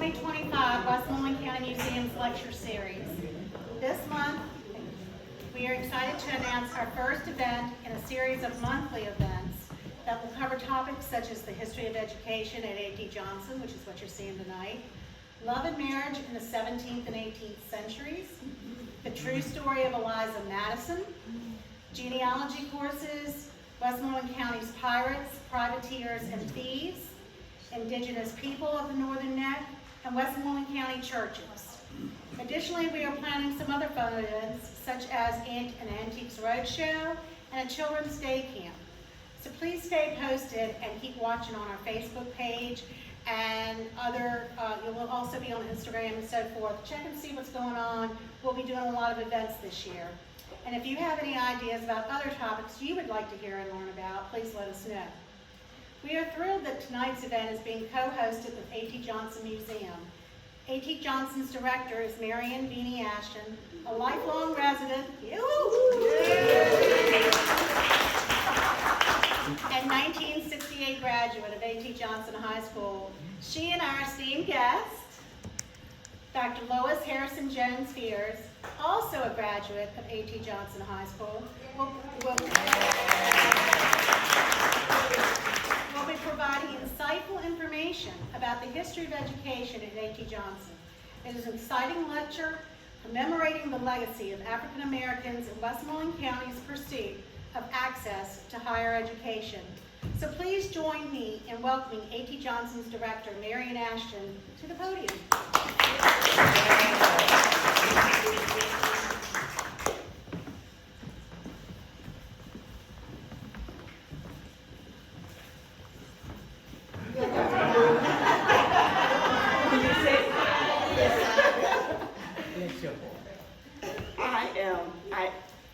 2025 Westmoreland County Museum's Lecture Series. This month, we are excited to announce our first event in a series of monthly events that will cover topics such as the history of education at A.T. Johnson, which is what you're seeing tonight, love and marriage in the 17th and 18th centuries, the true story of Eliza Madison, genealogy courses, Westmoreland County's pirates, privateers, and thieves, indigenous people of the Northern Neck, and Westmoreland County churches. Additionally, we are planning some other fun events, such as an Antiques Roadshow and a Children's Day Camp. So please stay posted and keep watching on our Facebook page, and you will also be on Instagram and so forth. Check and see what's going on. We'll be doing a lot of events this year. And if you have any ideas about other topics you would like to hear and learn about, please let us know. We are thrilled that tonight's event is being co-hosted with A.T. Johnson Museum. A.T. Johnson's director is Marion Beanie Ashton, a lifelong resident and 1968 graduate of A.T. Johnson High School. She and our esteemed guest, Dr. Lois Harrison-Jones Fears, also a graduate of A.T. Johnson High School, will be providing insightful information about the history of education at A.T. Johnson. It is an exciting lecture commemorating the legacy of African Americans in Westmoreland County's pursuit of access to higher education. So please join me in welcoming A.T. Johnson's director, Marion Ashton, to the podium.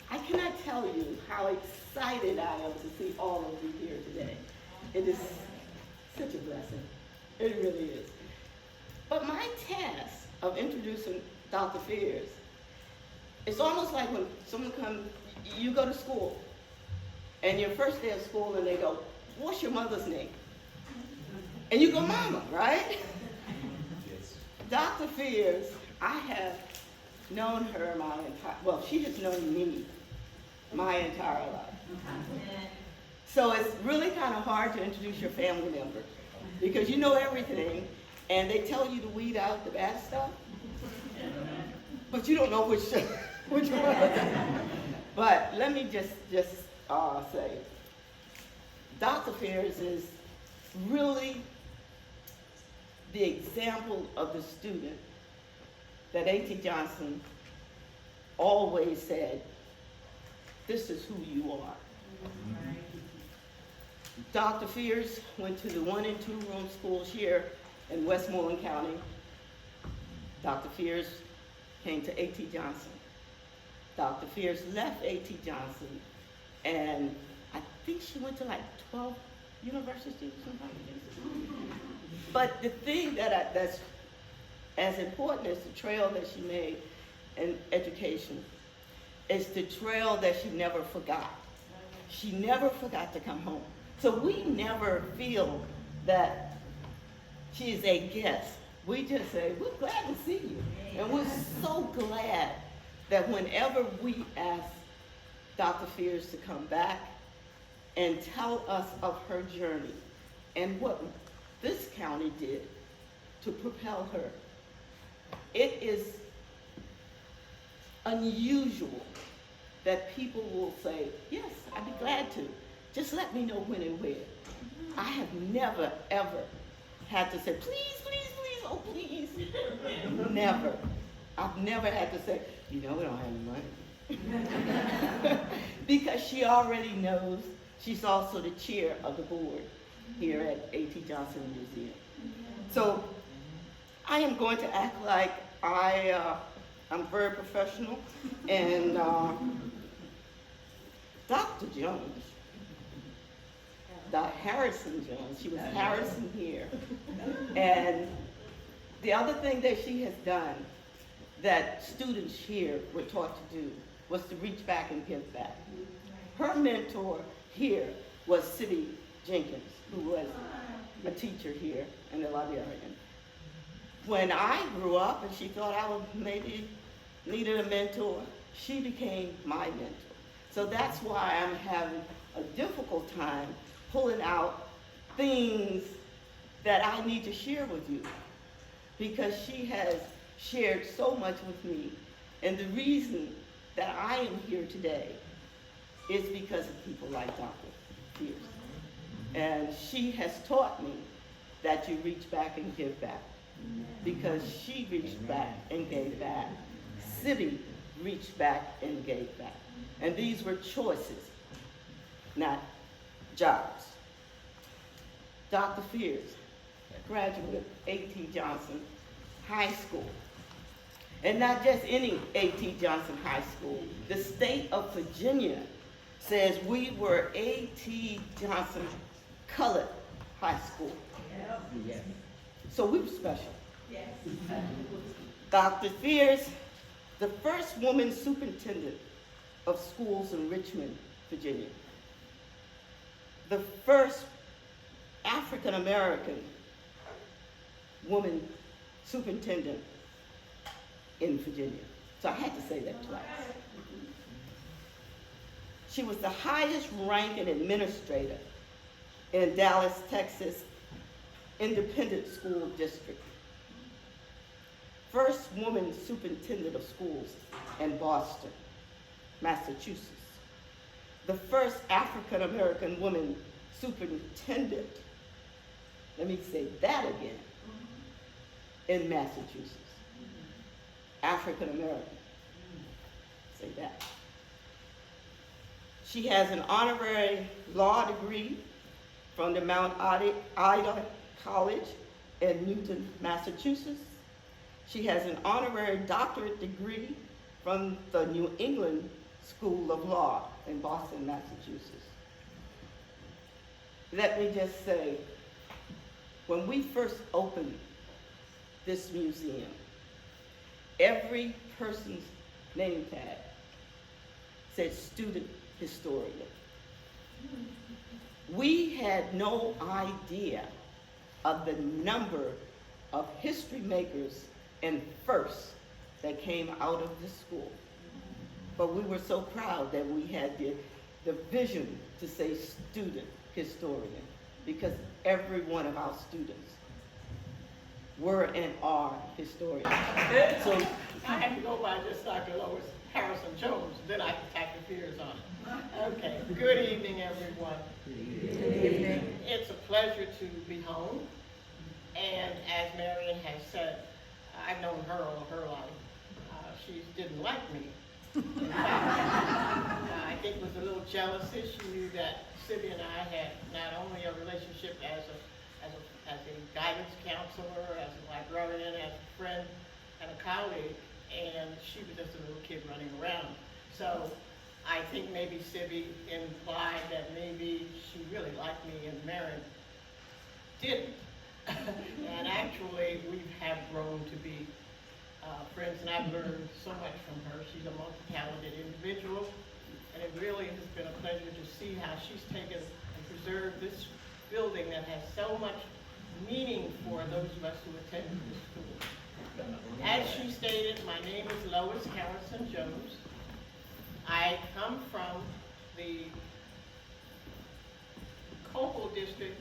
I cannot tell you how excited I am to see all of you here today. It is such a blessing. It really is. But my task of introducing Dr. Fears, it's almost like when someone comes, you go to school, and your first day of school, and they go, "What's your mother's name?" And you go, "Mama," right? Yes. Dr. Fears, I have known her she has known me my entire life. So it's really kind of hard to introduce your family member because you know everything and they tell you to weed out the bad stuff, but you don't know which one. But let me just say, Dr. Fears is really the example of the student that A.T. Johnson always said, "This is who you are." Dr. Fears went to the 1- and 2-room schools here in Westmoreland County. Dr. Fears came to A.T. Johnson. Dr. Fears left A.T. Johnson, and I think she went to like 12 universities or something. But the thing that's as important as the trail that she made in education is the trail that she never forgot. She never forgot to come home. So we never feel that she is a guest. We just say, "We're glad to see you." And we're so glad that whenever we ask Dr. Fears to come back and tell us of her journey and what this county did to propel her, it is unusual that people will say, "Yes, I'd be glad to. Just let me know when and where." I have never, ever had to say, "Please, please, please, oh please." Never. I've never had to say, "We don't have any money." Because she already knows. She's also the chair of the board here at A.T. Johnson Museum. So I am going to act like I'm very professional, and Dr. Jones, Dr. Harrison-Jones, she was Harrison here, and the other thing that she has done that students here were taught to do was to reach back and give back. Her mentor here was Sidney Jenkins, who was a teacher here and a librarian. When I grew up and she thought I would maybe needed a mentor, she became my mentor. So that's why I'm having a difficult time pulling out things that I need to share with you, because she has shared so much with me. And the reason that I am here today is because of people like Dr. Pierce. And she has taught me that you reach back and give back, because she reached back and gave back. Sibby reached back and gave back. And these were choices, not jobs. Dr. Pierce, graduate of A.T. Johnson High School. And not just any A.T. Johnson High School. The state of Virginia says we were A.T. Johnson Colored High School. Yes. So we were special. Yes. Dr. Pierce, the first woman superintendent of schools in Richmond, Virginia. The first African American woman superintendent in Virginia. So I had to say that twice. She was the highest ranking administrator in Dallas, Texas Independent School District. First woman superintendent of schools in Boston, Massachusetts. The first African American woman superintendent, let me say that again, in Massachusetts. African American. Say that. She has an honorary law degree from the Mount Ida College in Newton, Massachusetts. She has an honorary doctorate degree from the New England School of Law in Boston, Massachusetts. Let me just say, when we first opened this museum, every person's name tag said student historian. We had no idea of the number of history makers and firsts that came out of the school. But we were so proud that we had the vision to say student historian, because every one of our students were and are historians. So I have to go by just Dr. Lois Harrison-Jones, then I can tack the fears on it. Okay, good evening, everyone. Good evening. It's a pleasure to be home, and as Marion has said, I've known her all her life. She didn't like me. In fact, I think was a little jealous. She knew that Sibby and I had not only a relationship as a guidance counselor, as a librarian, as a friend, and a colleague, and she was just a little kid running around. So I think maybe Sibby implied that maybe she really liked me, and Marion didn't. And actually, we have grown to be friends, and I've learned so much from her. She's a multi-talented individual, and it really has been a pleasure to see how she's taken and preserved this building that has so much meaning for those of us who attended this school. As she stated, my name is Lois Harrison-Jones. I come from the coastal district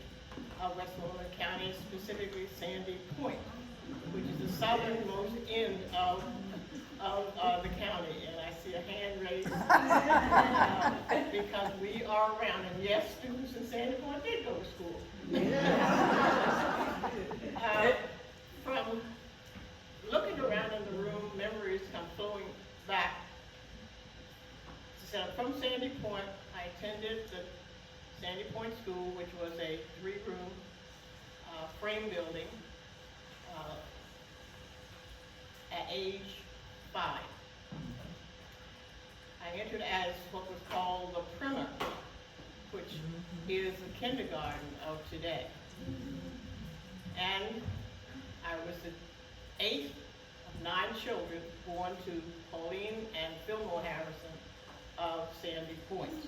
of Westmoreland County, specifically Sandy Point, which is the southernmost end of the county. And I see a hand raised because we are around. And yes, students in Sandy Point did go to school. From looking around in the room, memories come flowing back. So from Sandy Point, I attended the Sandy Point School, which was a 3-room frame building at age 5. I entered as what was called the primer, which is the kindergarten of today. And I was the 8th of 9 children born to Pauline and Fillmore Harrison of Sandy Point.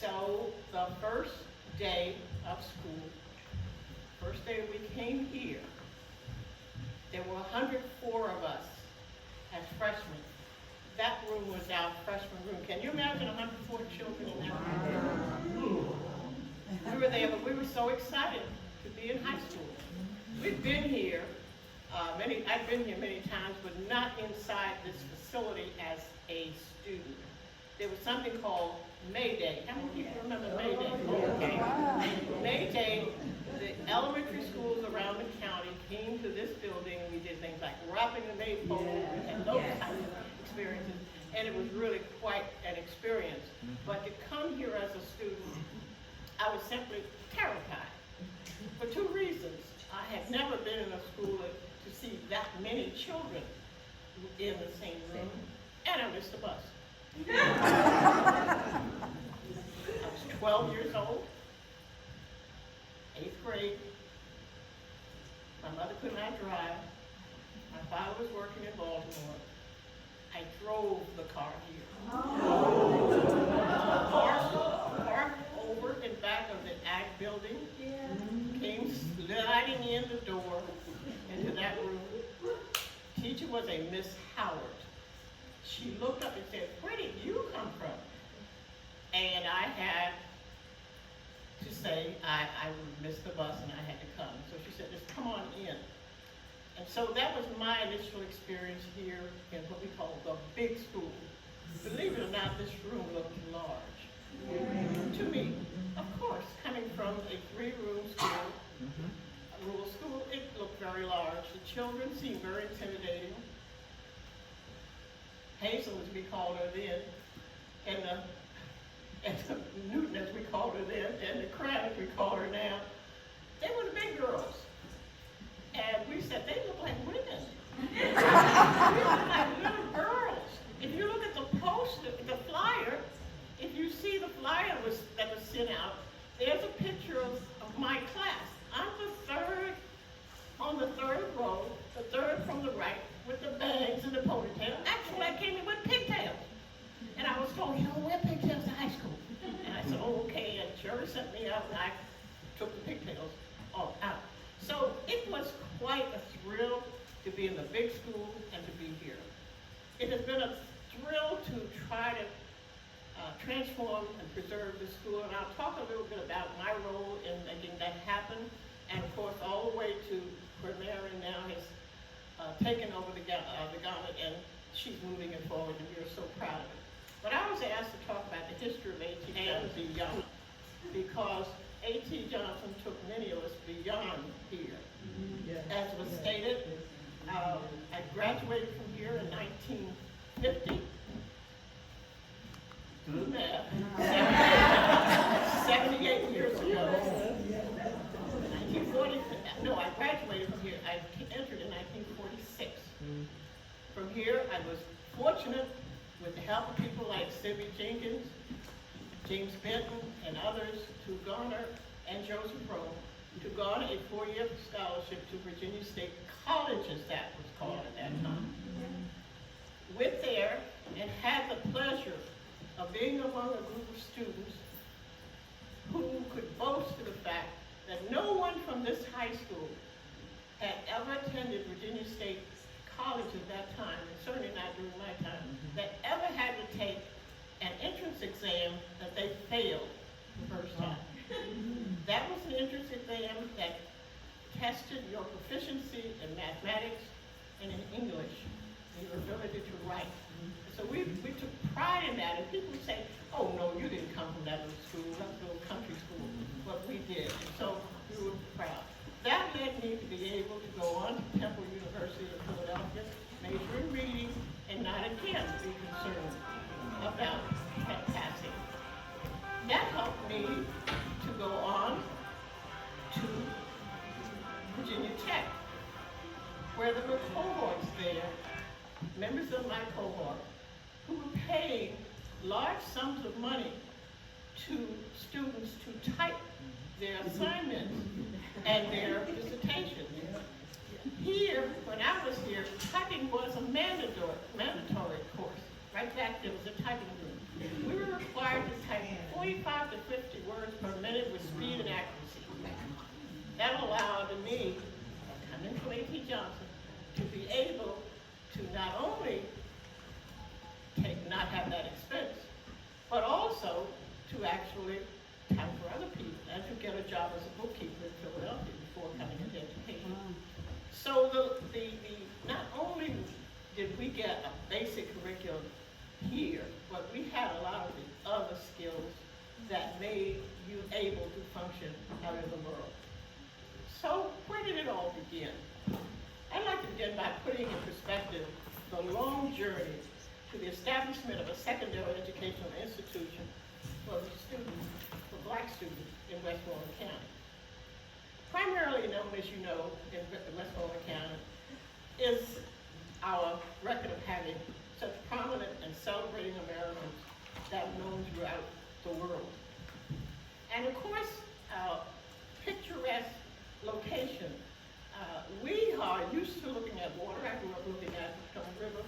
So the first day of school, first day we came here, There were 104 of us as freshmen. That room was our freshman room. Can you imagine 104 children in that room? We were there, but we were so excited to be in high school. We've been here, I've been here many times, but not inside this facility as a student. There was something called May Day. How many people remember May Day? Okay. May Day, the elementary schools around the county came to this building. We did things like wrapping the maypole and those kinds of experiences. And it was really quite an experience. But to come here as a student, I was simply terrified for two reasons. I had never been in a school to see that many children in the same room, and I missed the bus. I was 12 years old, 8th grade. My mother could not drive. My father was working in Baltimore. I drove the car here. Parked over in back of the Ag building. Came sliding in the door into that room. Teacher was a Miss Howard. She looked up and said, "Where did you come from?" And I had to say I would miss the bus and I had to come. So she said, "Just come on in." And so that was my initial experience here in what we call the big school. Believe it or not, this room looked large to me. Of course, coming from a 3-room school, a rural school, it looked very large. The children seemed very intimidating. Hazel, as we called her then, and the Newton, as we called her then, and the Crown, as we call her now, they were the big girls. And we said, they look like women. They look like little girls. If you look at the poster, the flyer, if you see the flyer that was sent out, there's a picture of my class. I'm on the third row, the third from the right, with the bangs and the ponytail. Actually, I came in with pigtails. And I was told, you don't wear pigtails to high school. And I said, oh, okay, and Jerry sent me out, and I took the pigtails all out. So it was quite a thrill to be in the big school and to be here. It has been a thrill to try to transform and preserve the school, and I'll talk a little bit about my role in making that happen. And of course, all the way to where Mary now has taken over the gauntlet, and she's moving it forward, and we're so proud of it. But I was asked to talk about the history of A.T. and beyond, because A.T. Johnson took many of us beyond here. As was stated, I graduated from here in 1950. Do the math. 78 years ago. 1940. No, I graduated from here. I entered in 1946. From here, I was fortunate with the help of people like Sylvie Jenkins, James Benton, and others to garner, and Joseph Rowe, to garner a 4-year scholarship to Virginia State College, as that was called at that time. Went there and had the pleasure of being among a group of students who could boast to the fact that no one from this high school had ever attended Virginia State College at that time, and certainly not during my time, that ever had to take an entrance exam that they failed the first time. That was an entrance exam that tested your proficiency in mathematics and in English, and your ability to write. So we took pride in that, and people say, oh no, you didn't come from that little school, that little country school, but we did, and so we were proud. That led me to be able to go on to Temple University of Philadelphia, major in reading, and not again be concerned about passing. That helped me to go on to Virginia Tech, where there were cohorts there, members of my cohort, who were paying large sums of money to students to type their assignments and their dissertations. Here, when I was here, typing was a mandatory course. Right back there was a typing room. We were required to type 45 to 50 words per minute with speed and accuracy. That allowed me, coming from A.T. Johnson, to be able to not only not have that expense, but also to actually count for other people and to get a job as a bookkeeper in Philadelphia before coming into education. So not only did we get a basic curriculum here, but we had a lot of the other skills that made you able to function out in the world. So where did it all begin? I'd like to begin by putting in perspective the long journey to the establishment of a secondary educational institution for black students in Westmoreland County. Primarily known, as you know, in Westmoreland County, is our record of having such prominent and celebrating Americans that are known throughout the world. And of course, our picturesque location. We are used to looking at water. I grew up looking at the Potomac River.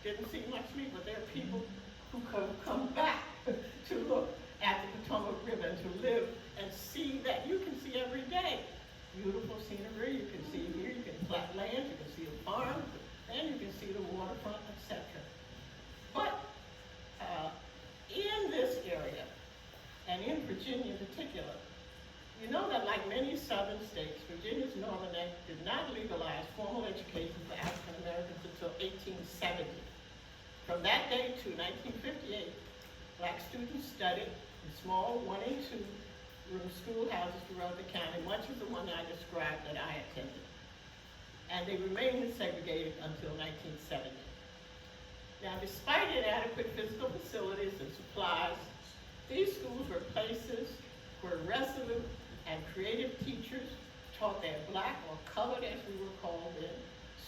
Didn't see much of me, but there are people who come back to look at the Potomac River and to live and see that you can see every day. Beautiful scenery, you can see here, you can flat land, you can see a farm, and you can see the waterfront, etc. But in this area, and in Virginia in particular, you know that like many southern states, Virginia's Northern Act did not legalize formal education for African Americans until 1870. From that date to 1958, black students studied in small 1 and 2 room schoolhouses throughout the county, much as the one I described that I attended. And they remained segregated until 1970. Now, despite inadequate physical facilities and supplies, these schools were places where resolute and creative teachers taught their black or colored, as we were called then,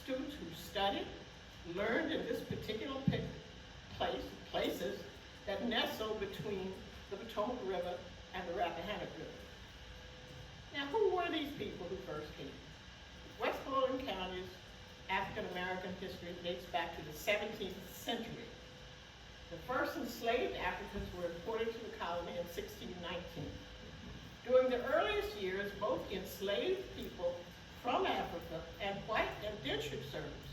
students who studied, learned in this particular places that nestled between the Potomac River and the Rappahannock River. Now, who were these people who first came? Westmoreland County's African American history dates back to the 17th century. The first enslaved Africans were imported to the colony in 1619. During the earliest years, both enslaved people from Africa and white indentured servants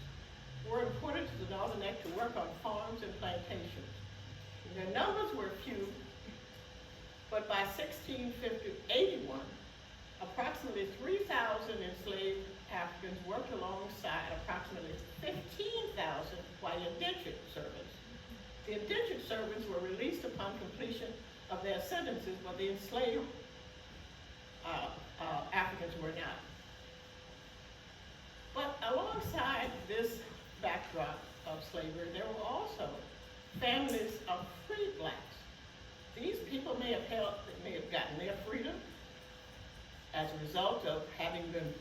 were imported to the Northern Neck to work on farms and plantations. Their numbers were few, but by 1681, approximately 3,000 enslaved Africans worked alongside approximately 15,000 white indentured servants. The indentured servants were released upon completion of their sentences, but the enslaved Africans were not. But alongside this backdrop of slavery, there were also families of free blacks. These people may have gotten their freedom as a result of having been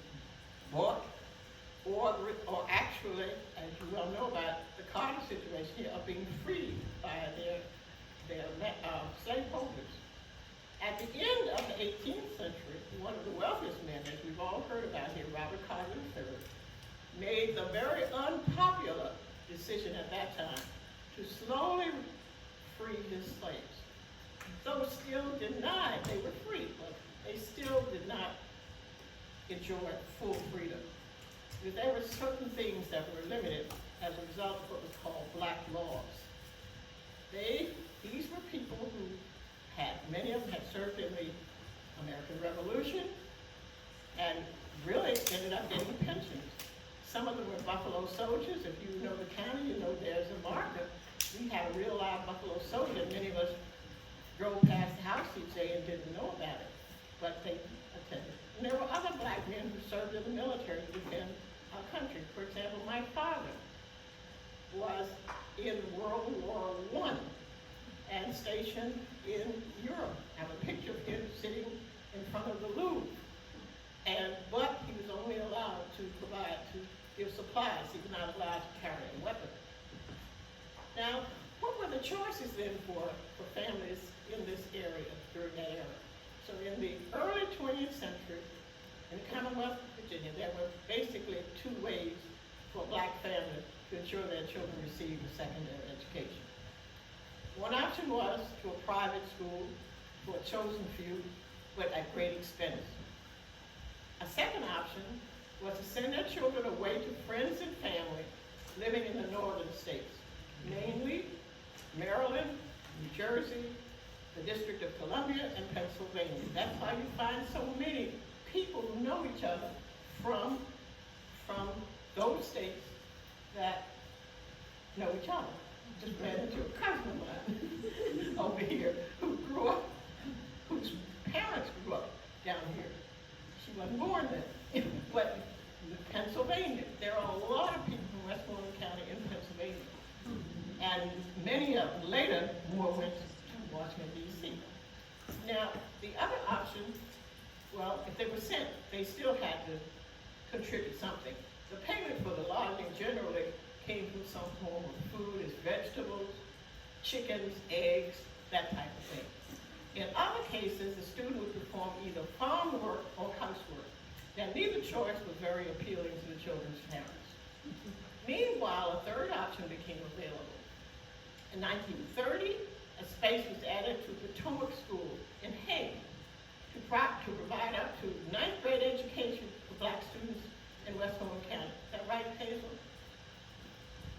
bought, or actually, as you well know about the Carter situation here, of being freed by their slaveholders. At the end of the 18th century, one of the wealthiest men, as we've all heard about here, Robert Carter III, made the very unpopular decision at that time to slowly free his slaves. Though still denied they were free, but they still did not enjoy full freedom. Because there were certain things that were limited as a result of what was called black laws. These were people who many of them had served in the American Revolution and really ended up getting pensions. Some of them were Buffalo soldiers. If you know the county, you know there's a marker. We had a real live Buffalo soldier. Many of us drove past the house each day and didn't know about it, but they attended. And there were other black men who served in the military to defend our country. For example, my father was in World War I and stationed in Europe. I have a picture of him sitting in front of the Louvre. But he was only allowed to give supplies. He was not allowed to carry a weapon. Now, what were the choices then for families in this area during that era? So in the early 20th century, in the Commonwealth of Virginia, there were basically two ways for black families to ensure their children received a secondary education. One option was to a private school for a chosen few, but at great expense. A second option was to send their children away to friends and family living in the northern states, mainly Maryland, New Jersey, the District of Columbia, and Pennsylvania. That's how you find so many people who know each other from those states that know each other. Just ran into a cousin of mine over here who grew up, whose parents grew up down here. She wasn't born then, but Pennsylvania. There are a lot of people from Westmoreland County in Pennsylvania. And many of them later more went to Washington, D.C. Now, the other option, well, if they were sent, they still had to contribute something. The payment for the lodging generally came from some form of food, as vegetables, chickens, eggs, that type of thing. In other cases, the student would perform either farm work or housework. Now, neither choice was very appealing to the children's parents. Meanwhile, a third option became available. In 1930, a space was added to Potomac School in Hague to provide up to 9th grade education for black students in Westmoreland County. Is that right, Hazel?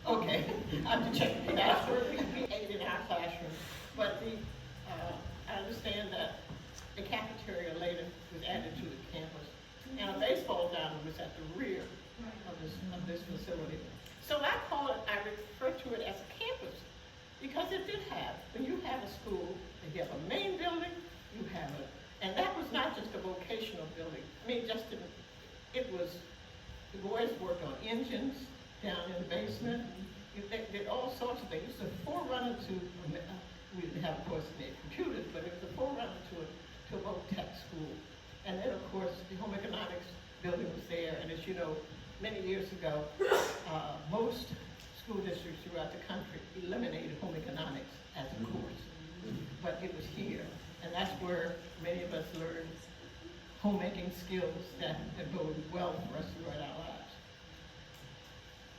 Okay, I have to check. That's where we ate in our classroom. But I understand that the cafeteria later was added to the campus. And a baseball diamond was at the rear of this facility. So I refer to it as a campus, because it did have, when you have a school, you have a main building, you have and that was not just a vocational building. I mean, it was, the boys worked on engines down in the basement. They did all sorts of things. It was a forerunner to, we didn't have, of course, computers, but it was a forerunner to a tech school. And then, of course, the home economics building was there, and as you know, many years ago, most school districts throughout the country eliminated home economics as a course. But it was here, and that's where many of us learned homemaking skills that bode well for us throughout our lives.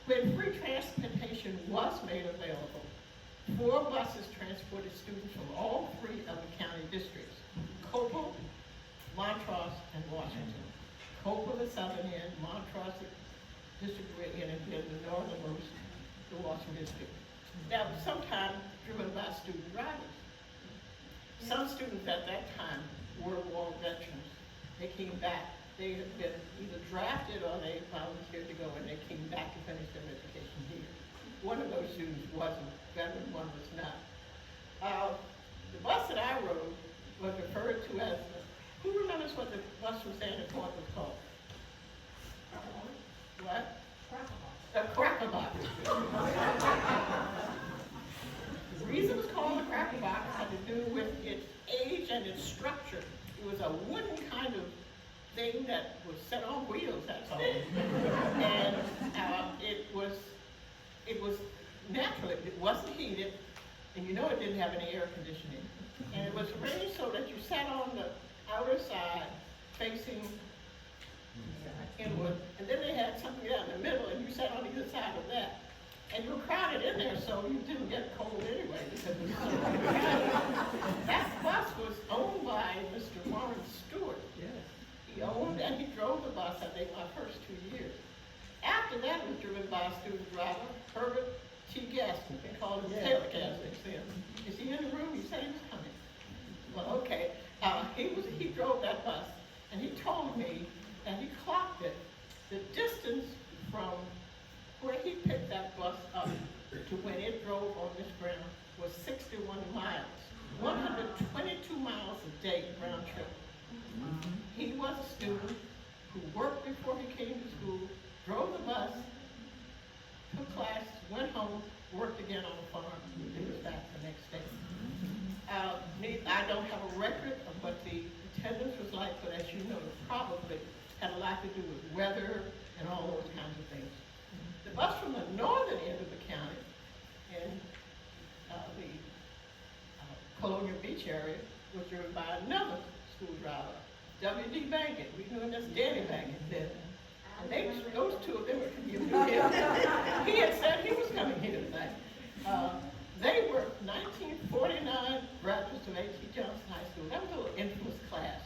When free transportation was made available, 4 buses transported students from all 3 of the county districts: Copeland, Montrose, and Washington. Copeland, the southern end; Montrose, the district we're in, and then the northernmost, the Washington district. That was sometimes driven by student drivers. Some students at that time were war veterans. They came back. They had been either drafted or they volunteered to go, and they came back to finish their education here. One of those students was a veteran, one was not. The bus that I rode was referred to as who remembers what the bus from San Antonio was called? What? The Cracker Box. The reason it was called the Cracker Box had to do with its age and its structure. It was a wooden kind of thing that was set on wheels, that's all. And it was natural. It wasn't heated, and you know it didn't have any air conditioning. And it was arranged so that you sat on the outer side facing inward, and then they had something down in the middle, and you sat on either side of that. And you were crowded in there, so you didn't get cold anyway, because it was so crowded. That bus was owned by Mr. Warren Stewart. Yes. He owned and he drove the bus, I think, my first 2 years. After that, it was driven by a student driver, Herbert T. Gaston. They called him Taylor Gaston. Is he in the room? He said he was coming. Well, okay. He drove that bus, and he told me, and he clocked it, the distance from where he picked that bus up to when it drove on this ground was 61 miles, 122 miles a day round trip. He was a student who worked before he came to school, drove the bus, took class, went home, worked again on the farm, and was back the next day. I don't have a record of what the attendance was like, but as you know, it probably had a lot to do with weather and all those kinds of things. The bus from the northern end of the county, in the Colonial Beach area, was driven by another school driver, W.D. Bankett. We knew him as Danny Bankett then. And those two of them were commuting here. He had said he was coming here tonight. They were 1949 graduates of A.T. Johnson High School. That was a little infamous class.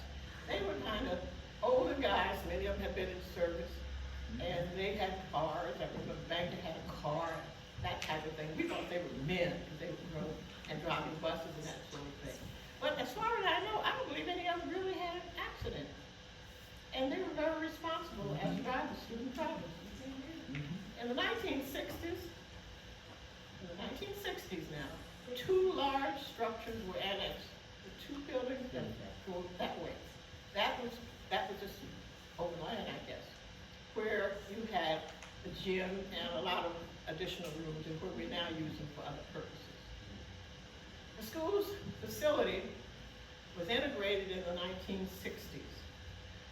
They were kind of older guys, many of them had been in service, And they had cars. I remember Banker had a car, that type of thing. We thought they were men because they were grown and driving buses and that sort of thing. But as far as I know, I don't believe any of them really had an accident. And they were very responsible as drivers, student drivers. In the 1960s, now, two large structures were annexed. The two buildings that go that way. That was just open land, I guess, where you had a gym and a lot of additional rooms and where we're now using for other purposes. The school's facility was integrated in the 1960s,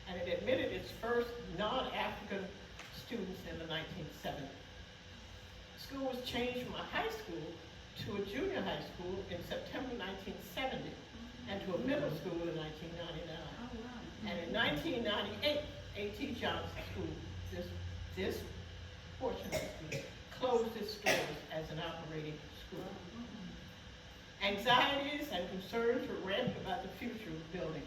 and it admitted its first non-African students in the 1970s. The school was changed from a high school to a junior high school in September 1970 and to a middle school in 1999. And in 1998, A.T. Johnson School, this portion of the school, closed its doors as an operating school. Anxieties and concerns were rampant about the future of the building.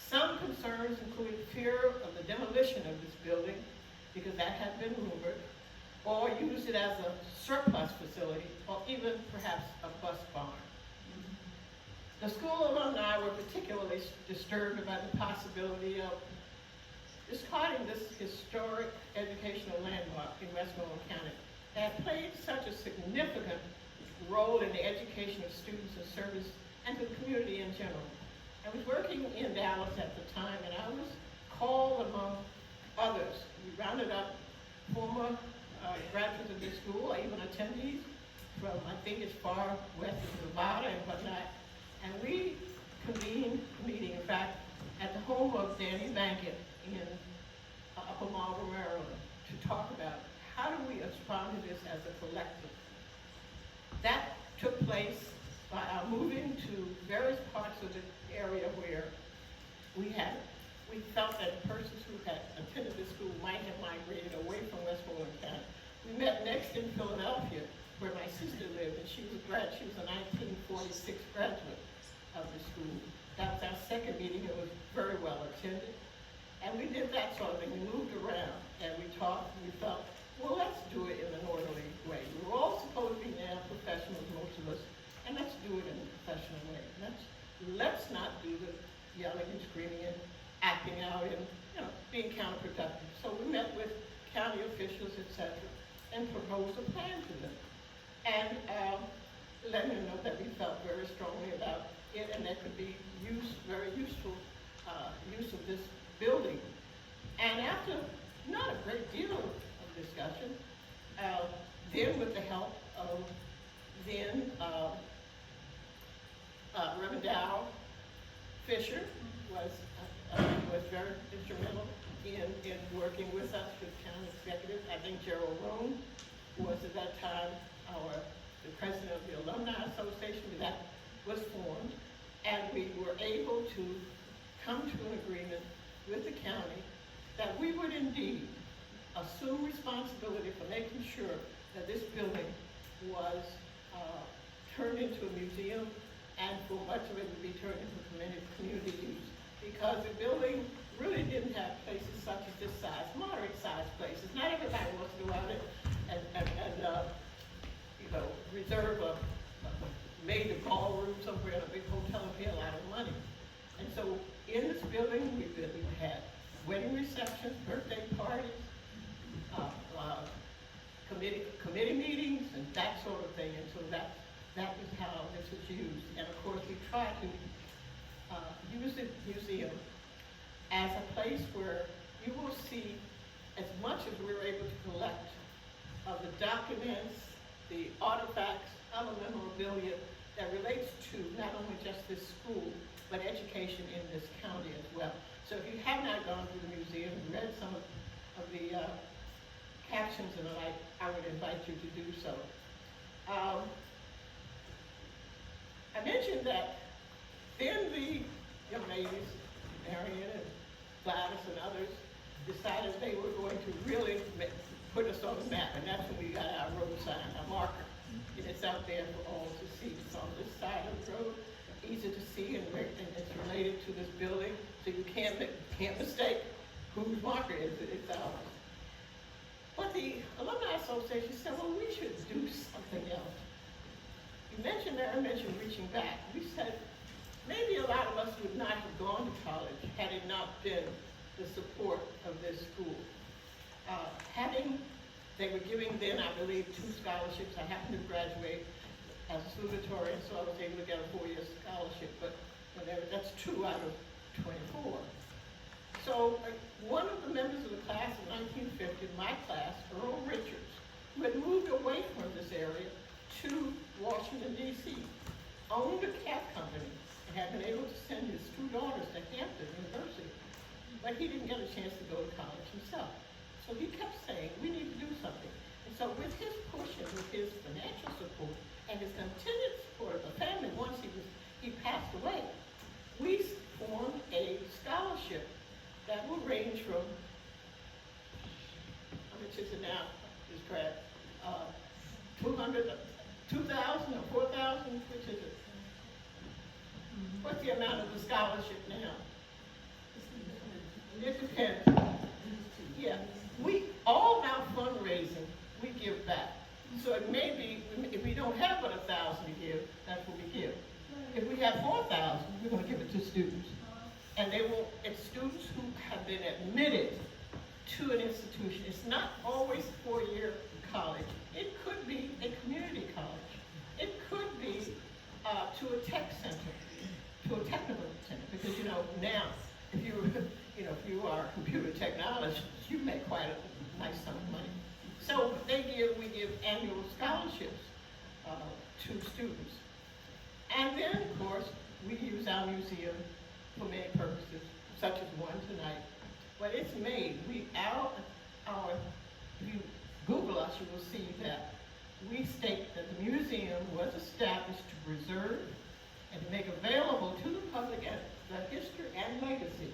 Some concerns included fear of the demolition of this building, because that had been rumored, or use it as a surplus facility, or even perhaps a bus barn. The school alumni were particularly disturbed about the possibility of discarding this historic educational landmark in Westmoreland County that had played such a significant role in the education of students and service and to the community in general. I was working in Dallas at the time, and I was called among others. We rounded up former graduates of this school, or even attendees from, I think, as far west as Nevada and whatnot. And we convened a meeting, in fact, at the home of Danny Bankett in Upper Marlboro, Maryland, to talk about how do we respond to this as a collective. That took place by our moving to various parts of the area where we felt that persons who had attended the school might have migrated away from Westmoreland County. We met next in Philadelphia, where my sister lived, and she was a 1946 graduate of the school. That was our second meeting. It was very well attended. And we did that sort of thing. We moved around, and we talked, and we felt, well, let's do it in an orderly way. We were all supposed to be now professionals, most of us, and let's do it in a professional way. Let's not do the yelling and screaming and acting out and being counterproductive. So we met with county officials, etc., and proposed a plan to them, and letting them know that we felt very strongly about it, and that could be very useful use of this building. And after not a great deal of discussion, then with the help of then Reverend Dow Fisher was very instrumental in working with us, with county executives. I think Gerald Rohn was at that time the president of the Alumni Association. That was formed, and we were able to come to an agreement with the county that we would indeed assume responsibility for making sure that this building was turned into a museum, and for much of it would be turned into community use, because the building really didn't have places such as this size, moderate-sized places. Not everybody wants to go out and reserve a major ballroom somewhere in a big hotel and pay a lot of money. And so in this building, we had wedding receptions, birthday parties, committee meetings, and that sort of thing. And so that was how this was used. And of course, we tried to use the museum as a place where you will see as much as we were able to collect of the documents, the artifacts, other memorabilia that relates to not only just this school, but education in this county as well. So if you have not gone through the museum and read some of the captions and the like, I would invite you to do so. I mentioned that then the young ladies, Marion and Gladys and others, decided they were going to really put us on the map, and that's when we got our road sign, our marker. And it's out there for all to see. It's on this side of the road, easy to see, and it's related to this building, so you can't mistake whose marker is it. It's ours. But the Alumni Association said, well, we should do something else. Mary mentioned reaching back. We said, maybe a lot of us would not have gone to college had it not been the support of this school. They were giving then, I believe, 2 scholarships. I happened to graduate as a salutatorian, so I was able to get a 4-year scholarship, but whatever, that's 2 out of 24. So one of the members of the class of 1950, my class, Earl Richards, who had moved away from this area to Washington, D.C., owned a cab company and had been able to send his 2 daughters to Hampton University, but he didn't get a chance to go to college himself. So he kept saying, we need to do something. And so with his push and with his financial support and his continued support of the family once he passed away, we formed a scholarship that will range from, how much is it now, this grad, 2,000 or 4,000, which is it? What's the amount of the scholarship now? It depends. Yeah, we, all our fundraising, we give back. So it may be, if we don't have but 1,000 to give, that's what we give. If we have 4,000, we're going to give it to students. And they will, it's students who have been admitted to an institution. It's not always a 4-year college. It could be a community college. It could be to a tech center, to a technical center. Because now, if you are a computer technologist, you make quite a nice sum of money. So we give annual scholarships to students. And then, of course, we use our museum for many purposes, such as one tonight. But it's made, if you Google us, you will see that we state that the museum was established to preserve and to make available to the public the history and legacy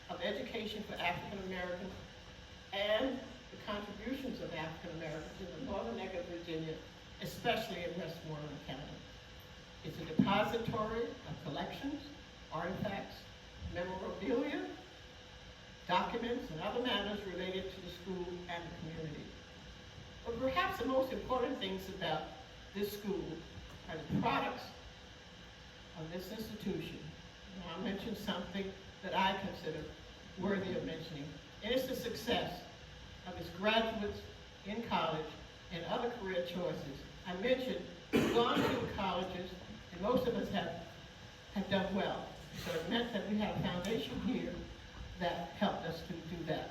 of education for African Americans and the contributions of African Americans in the northern neck of Virginia, especially in Westmoreland County. It's a depository of collections, artifacts, memorabilia, documents, and other matters related to the school and the community. But perhaps the most important things about this school are the products of this institution. Now, I'll mention something that I consider worthy of mentioning, and it's the success of its graduates in college and other career choices. I mentioned we've gone to colleges, and most of us have done well. So it meant that we had a foundation here that helped us to do that.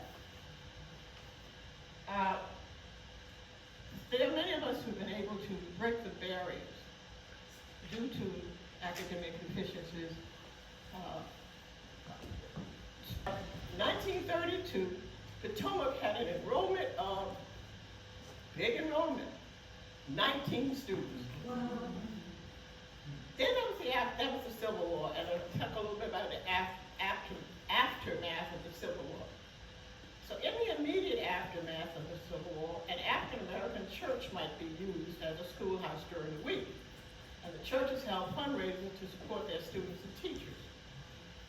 There are many of us who've been able to break the barriers due to academic deficiencies. 1932, Potomac had an enrollment of, big enrollment, 19 students. Then that was the Civil War, and I'll talk a little bit about the aftermath of the Civil War. So in the immediate aftermath of the Civil War, an African American church might be used as a schoolhouse during the week, and the churches held fundraising to support their students and teachers.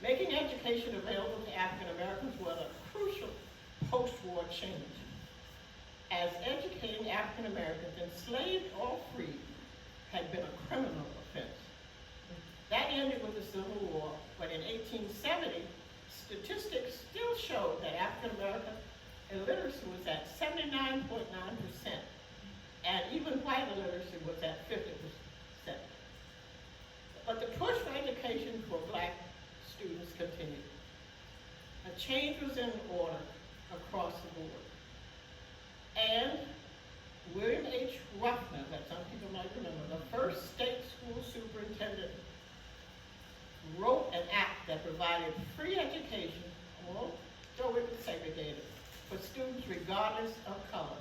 Making education available to African Americans was a crucial post-war change, as educating African Americans, enslaved or free, had been a criminal offense. That ended with the Civil War, but in 1870, statistics still showed that African American illiteracy was at 79.9%, and even white illiteracy was at 50%. But the push for education for black students continued. A change was in order across the board. And William H. Ruffner, that some people might remember, the first state school superintendent, wrote an act that provided free education, although it was segregated, for students regardless of color.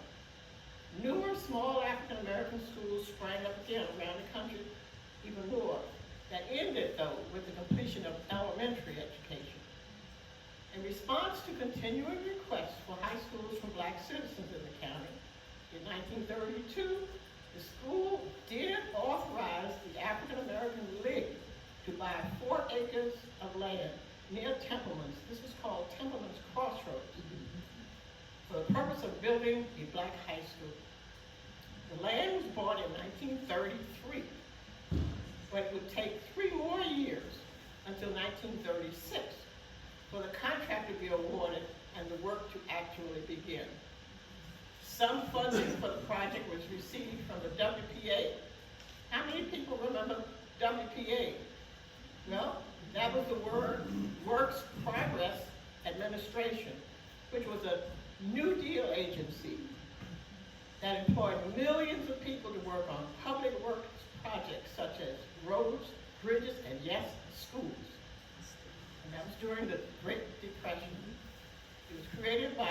Numerous small African American schools sprang up again around the country, even more, that ended, though, with the completion of elementary education. In response to continuing requests for high schools from black citizens in the county, in 1932, the school did authorize the African American League to buy 4 acres of land near Templeman's. This is called Templeman's Crossroads, for the purpose of building a black high school. The land was bought in 1933, but it would take 3 more years until 1936 for the contract to be awarded and the work to actually begin. Some funding for the project was received from the WPA. How many people remember WPA? Well, that was the Works Progress Administration, which was a New Deal agency that employed millions of people to work on public works projects such as roads, bridges, and yes, schools. And that was during the Great Depression. It was created by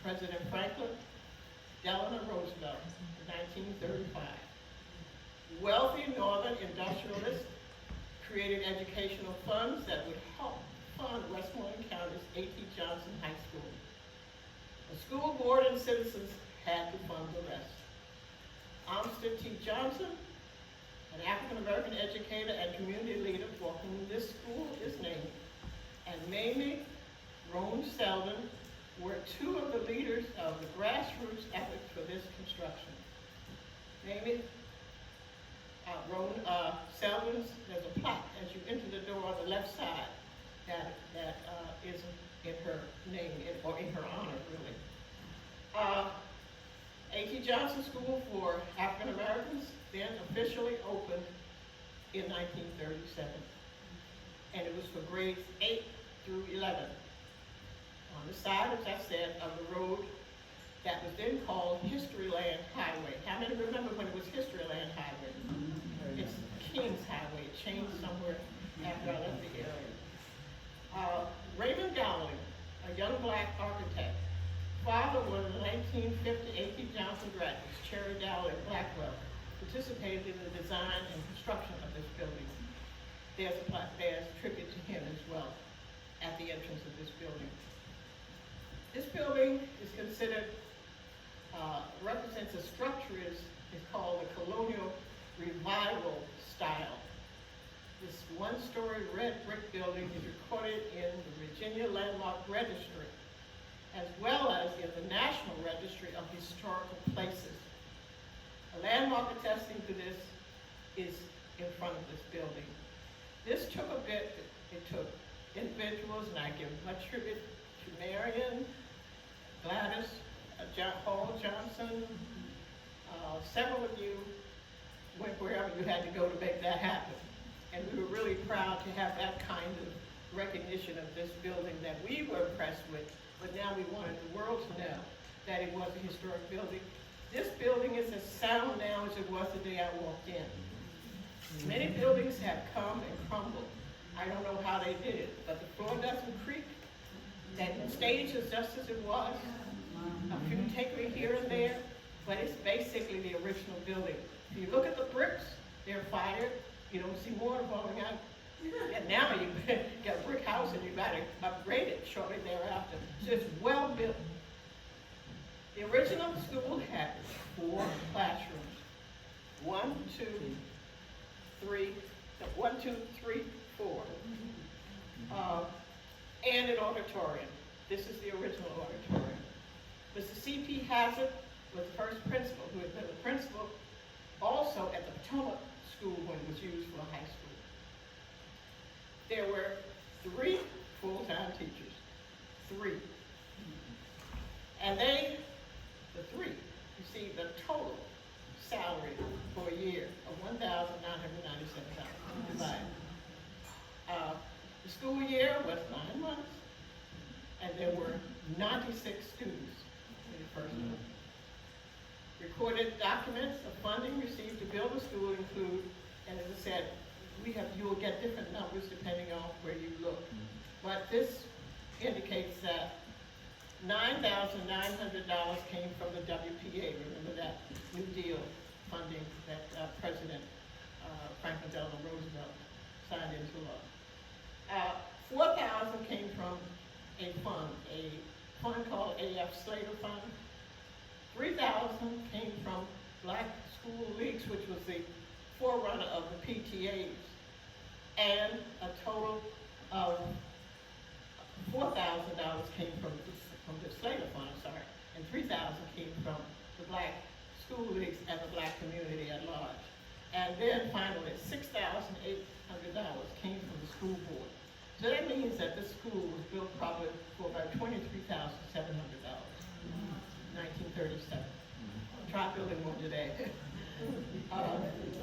President Franklin Delano Roosevelt in 1935. Wealthy northern industrialists created educational funds that would help fund Westmoreland County's A.T. Johnson High School. The school board and citizens had to fund the rest. Armstead T. Johnson, an African-American educator and community leader for whom this school is named, and Mamie Roan Selden were 2 of the leaders of the grassroots effort for this construction. Mamie Roan Selden's, there's a plaque as you enter the door on the left side that is in her name, or in her honor, really. A.T. Johnson School for African Americans then officially opened in 1937, and it was for grades 8 through 11. On the side, as I said, of the road that was then called Historyland Highway. How many remember when it was Historyland Highway? It's King's Highway. It changed somewhere after I left the area. Raymond Dowling, a young black architect, father was a 1950 A.T. Johnson graduates, Cherry Dowling Blackwell, participated in the design and construction of this building. There's a tribute to him as well at the entrance of this building. This building is considered, represents a structure is called the colonial revival style. This 1-story red brick building is recorded in the Virginia Landmark Registry, as well as in the National Registry of Historical Places. A landmark attesting to this is in front of this building. This took a bit, it took individuals, and I give much tribute to Marion, Gladys, Hall Johnson, several of you went wherever you had to go to make that happen. And we were really proud to have that kind of recognition of this building that we were impressed with, but now we wanted the world to know that it was a historic building. This building is as sound now as it was the day I walked in. Many buildings have come and crumbled. I don't know how they did it, but the floor doesn't creak. That stage is just as it was. A few takeaway here and there, but it's basically the original building. If you look at the bricks, they're fired. You don't see mortar falling out. And now you get a brick house and you got to upgrade it shortly thereafter. So it's well built. The original school had 4 classrooms. 1, 2, 3, 4. And an auditorium. This is the original auditorium. Mr. C.P. Hazard was the first principal, who had been the principal also at the Potomac School when it was used for a high school. There were 3 full-time teachers. 3. And they, the 3, received a total salary for a year of $1,997 divided. The school year was 9 months, and there were 96 students in the first month. Recorded documents of funding received to build the school include, and as I said, you will get different numbers depending on where you look. But this indicates that $9,900 came from the WPA. Remember that New Deal funding that President Franklin Delano Roosevelt signed into law. $4,000 came from a fund called A.F. Slater Fund. $3,000 came from Black School Leagues, which was the forerunner of the PTAs, and a total of $4,000 came from the Slater Fund, and 3,000 came from the black school leagues and the black community at large. And then finally, $6,800 came from the school board. So that means that this school was built probably for about $23,700, 1937. Try building one today.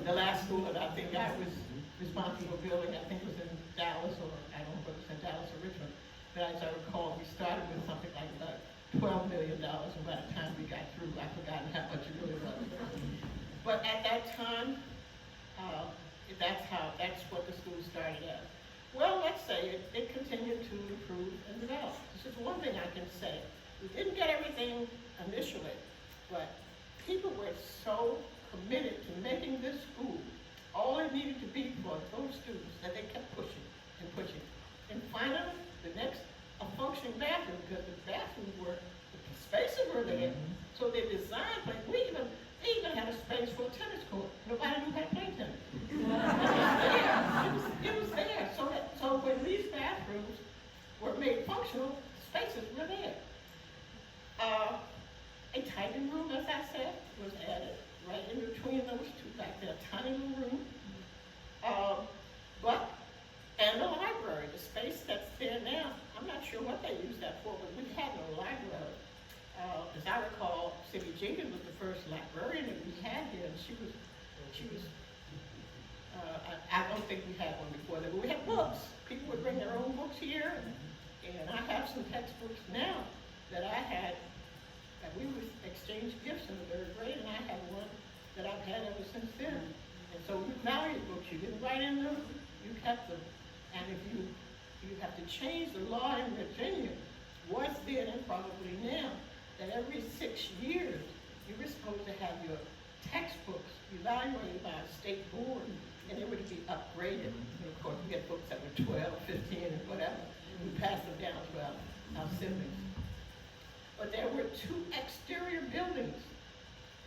The last school that I think I was responsible for building, I think was in Dallas, or I don't know if it was in Dallas or Richmond. But as I recall, we started with something like about $12 million, and by the time we got through, I've forgotten how much it really was. But at that time, that's what the school started as. Well, let's say it continued to improve and develop. This is one thing I can say. We didn't get everything initially, but people were so committed to making this school all it needed to be for those students that they kept pushing and pushing. And finally, a functioning bathroom, because the bathrooms the spaces were there, so they designed, like, they even had a space for a tennis court. Nobody knew how to play tennis. It was there. So when these bathrooms were made functional, spaces were there. A typing room, as I said, was added right in between those two back there, a tiny little room. And the library, the space that's there now, I'm not sure what they use that for, but we had no library. As I recall, Cindy Jenkins was the first librarian that we had here, and she was. I don't think we had one before that, but we had books. People would bring their own books here, and I have some textbooks now that I had. That we would exchange gifts in the third grade, and I had one that I've had ever since then. And so you valued books. You didn't write in them, you kept them. And if you have to change the law in Virginia, was then and probably now, that every 6 years you were supposed to have your textbooks evaluated by a state board, and they would be upgraded. And of course, we had books that were 12, 15, and whatever. We passed them down to our siblings. But there were two exterior buildings.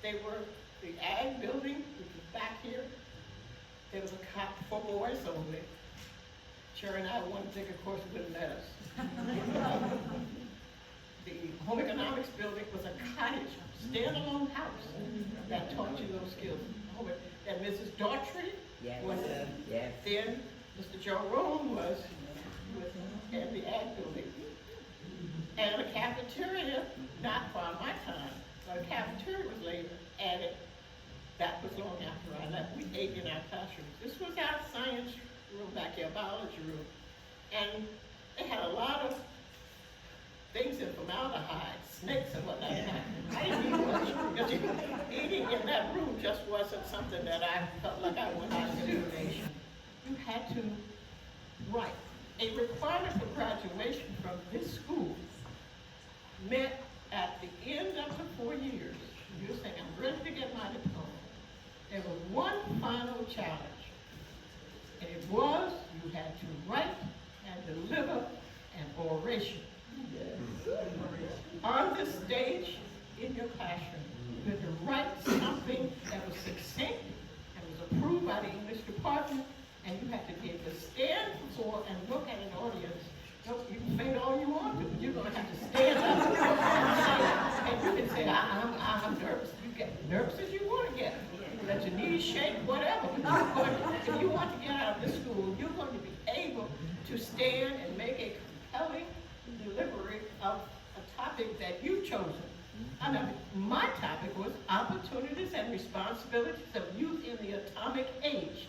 They were the ag building, which was back here. There was a cot for boys only. Sherry and I wanted to take a course, wouldn't let us. The home economics building was a cottage, standalone house that taught you those skills. And Mrs. Daughtry was then, Mr. Joe Rohn was in the ag building. And a cafeteria, not from my time, but a cafeteria was later added. That was long after I left. We ate in our classrooms. This was our science room back here, biology room. And they had a lot of things in formaldehyde, snakes and whatnot. I didn't eat much, because eating in that room just wasn't something that I felt like I wanted to do. You had to write. A requirement for graduation from this school meant at the end of the 4 years, you were saying, I'm ready to get my diploma. There was one final challenge, and it was you had to write and deliver an oration. On the stage in your classroom, you had to write something that was succinct and was approved by the English department, and you had to be able to stand before and look at an audience. You can faint all you want to, but you're going to have to stand up and you can say, I'm nervous. You get nervous as you want to get. Let your knees shake, whatever. If you want to get out of this school, you're going to be able to stand and make a compelling delivery of a topic that you've chosen. My topic was opportunities and responsibilities of youth in the atomic age.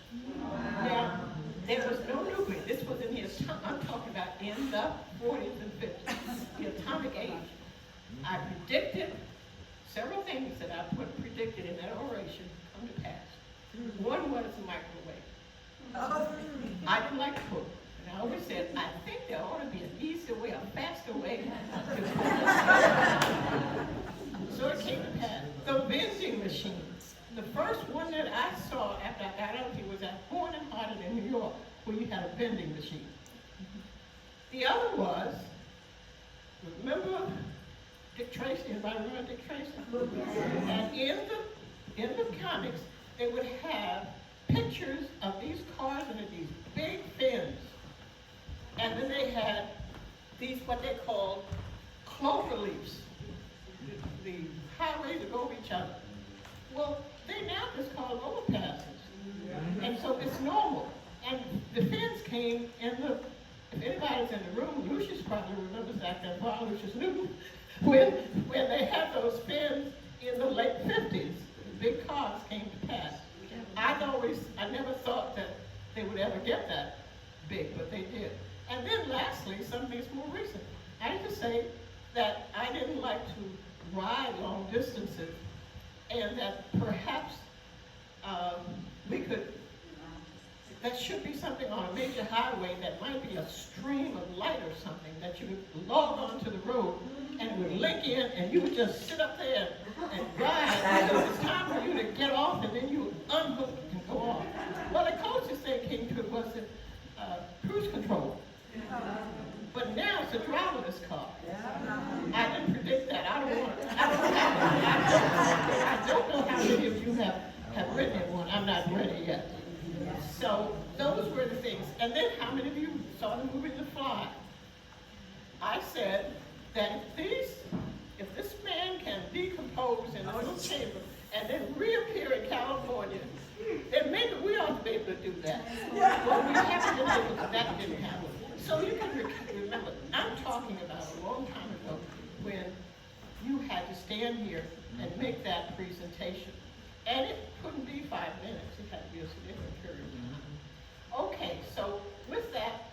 Now, there was no nuclear. This was in the I'm talking about in the 40s and 50s, the atomic age. I predicted several things that I predicted in that oration come to pass. One was the microwave. I didn't like to cook. And I always said, I think there ought to be an easier way, a faster way to cook. So it came to pass. The vending machines. The first one that I saw after I got out here was at Horn and Hardin in New York, where you had a vending machine. The other was, remember Dick Tracy? Anybody remember Dick Tracy? And in the comics, they would have pictures of these cars under these big fins. And then they had these, what they called clover leaves. highways to go over each other. Well, they now just call overpasses. And so it's normal. And the fence came in the, if anybody's in the room, Lucius probably remembers that, while Lucius knew, when they had those fins in the late 50s, big cars came to pass. I never thought that they would ever get that big, but they did. And then lastly, something's more recent. I have to say that I didn't like to ride long distances, and that perhaps that should be something on a major highway that might be a stream of light or something that you would log onto the road and it would link in and you would just sit up there and ride until it's time for you to get off and then you would unhook and go off. Well, the closest they came to it was cruise control. But now it's a driverless car. I didn't predict that. I don't know how many of you have ridden in one. I'm not ready yet. So those were the things. And then how many of you saw the movie The Fly? I said that if this man can decompose in a little chamber and then reappear in California, then maybe we ought to be able to do that. Well, we haven't been able to, that didn't happen. So you can remember, I'm talking about a long time ago when you had to stand here and make that presentation. And it couldn't be 5 minutes, it had to be a significant period of time. Okay, so with that,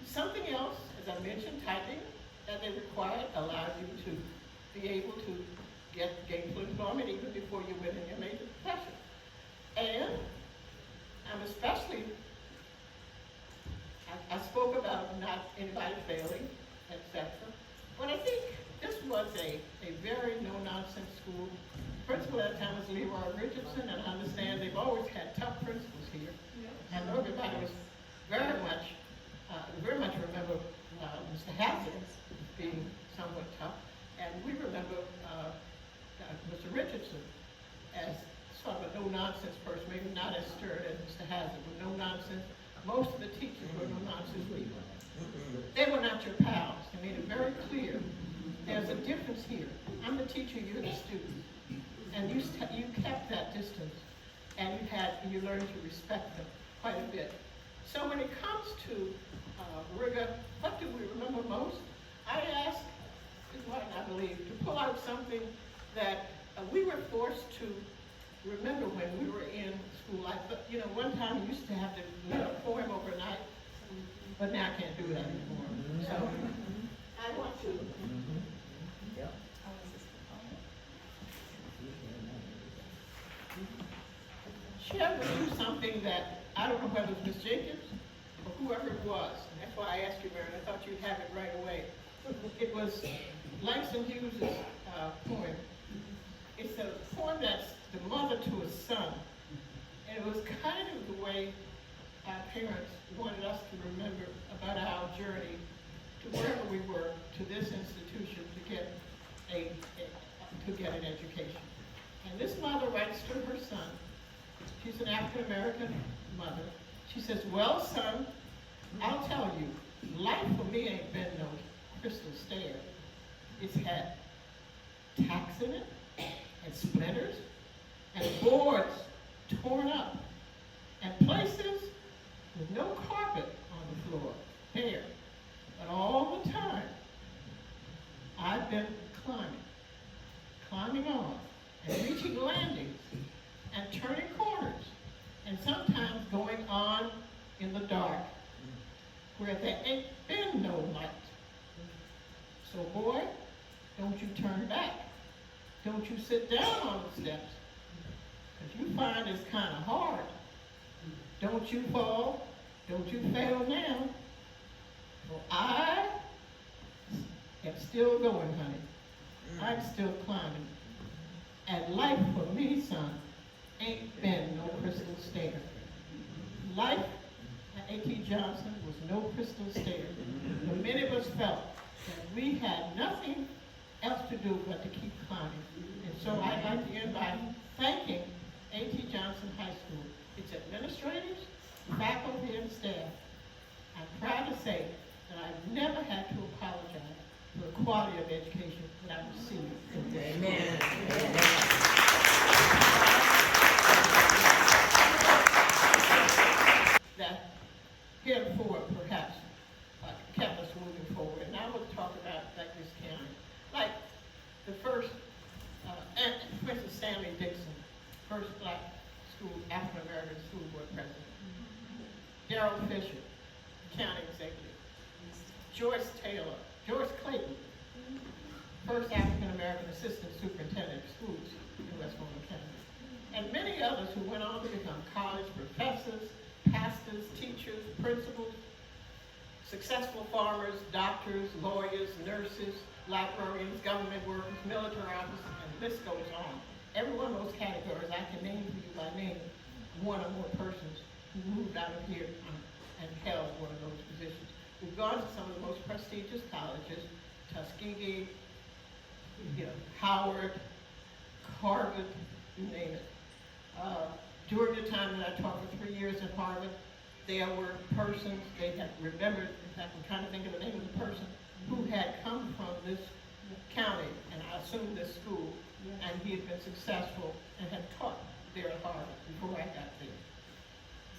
something else, as I mentioned, typing that they required allowed you to be able to get gainful employment even before you went in your major profession. And I'm especially, I spoke about not anybody failing, etc. But I think this was a very no-nonsense school. Principal at the time was Leroy Richardson, and I understand they've always had tough principals here. I know everybody was very much remember Mr. Hassett being somewhat tough, and we remember Mr. Richardson as sort of a no-nonsense person, maybe not as stern as Mr. Hassett, but no-nonsense. Most of the teachers were no-nonsense people. They were not your pals. They made it very clear. There's a difference here. I'm the teacher, you're the student. And you kept that distance, and you learned to respect them quite a bit. So when it comes to rigor, what do we remember most? I asked, I believe, to pull out something that we were forced to remember when we were in school life. But, one time we used to have to learn a poem overnight, but now I can't do that anymore. So I want to. Share with you something that I don't know whether it was Miss Jenkins or whoever it was. And that's why I asked you, Mary. I thought you'd have it right away. It was Langston Hughes' poem. It's a poem that's the mother to a son. And it was kind of the way our parents wanted us to remember about our journey to wherever we were, to this institution, to get an education. And this mother writes to her son. She's an African-American mother. She says, well, son, I'll tell you, life for me ain't been no crystal stair. It's had tacks in it, and splinters, and boards torn up, and places with no carpet on the floor, bare. But all the time, I've been climbing on, and reaching landings, and turning corners, and sometimes going on in the dark, where there ain't been no light. So boy, don't you turn back. Don't you sit down on the steps, because you find it's kind of hard. Don't you fall, don't you fail now. For I am still going, honey. I'm still climbing. And life for me, son, ain't been no crystal stair. Life at A.T. Johnson was no crystal stair. But many of us felt that we had nothing else to do but to keep climbing. And so I'd like to end by thanking A.T. Johnson High School, its administrators, faculty, and staff. I'm proud to say that I've never had to apologize for the quality of education that I received in this Amen. that heretofore perhaps kept us moving forward. And I will talk about like this county, like the first, for instance, Stanley Dixon, first black African American school board president. Darrell Fisher, county executive. Joyce Clayton, first African American assistant superintendent of schools in Westmoreland County. And many others who went on to become college professors, pastors, teachers, principals, successful farmers, doctors, lawyers, nurses, librarians, government workers, military officers, and the list goes on. Every one of those categories I can name for you by name one or more persons who moved out of here and held one of those positions. We've gone to some of the most prestigious colleges, Tuskegee, Howard, Harvard, you name it. During the time that I taught for 3 years at Harvard, there were persons, they had remembered, in fact, I'm trying to think of the name of the person, who had come from this county, and I assume this school, and he had been successful and had taught there at Harvard before I got there.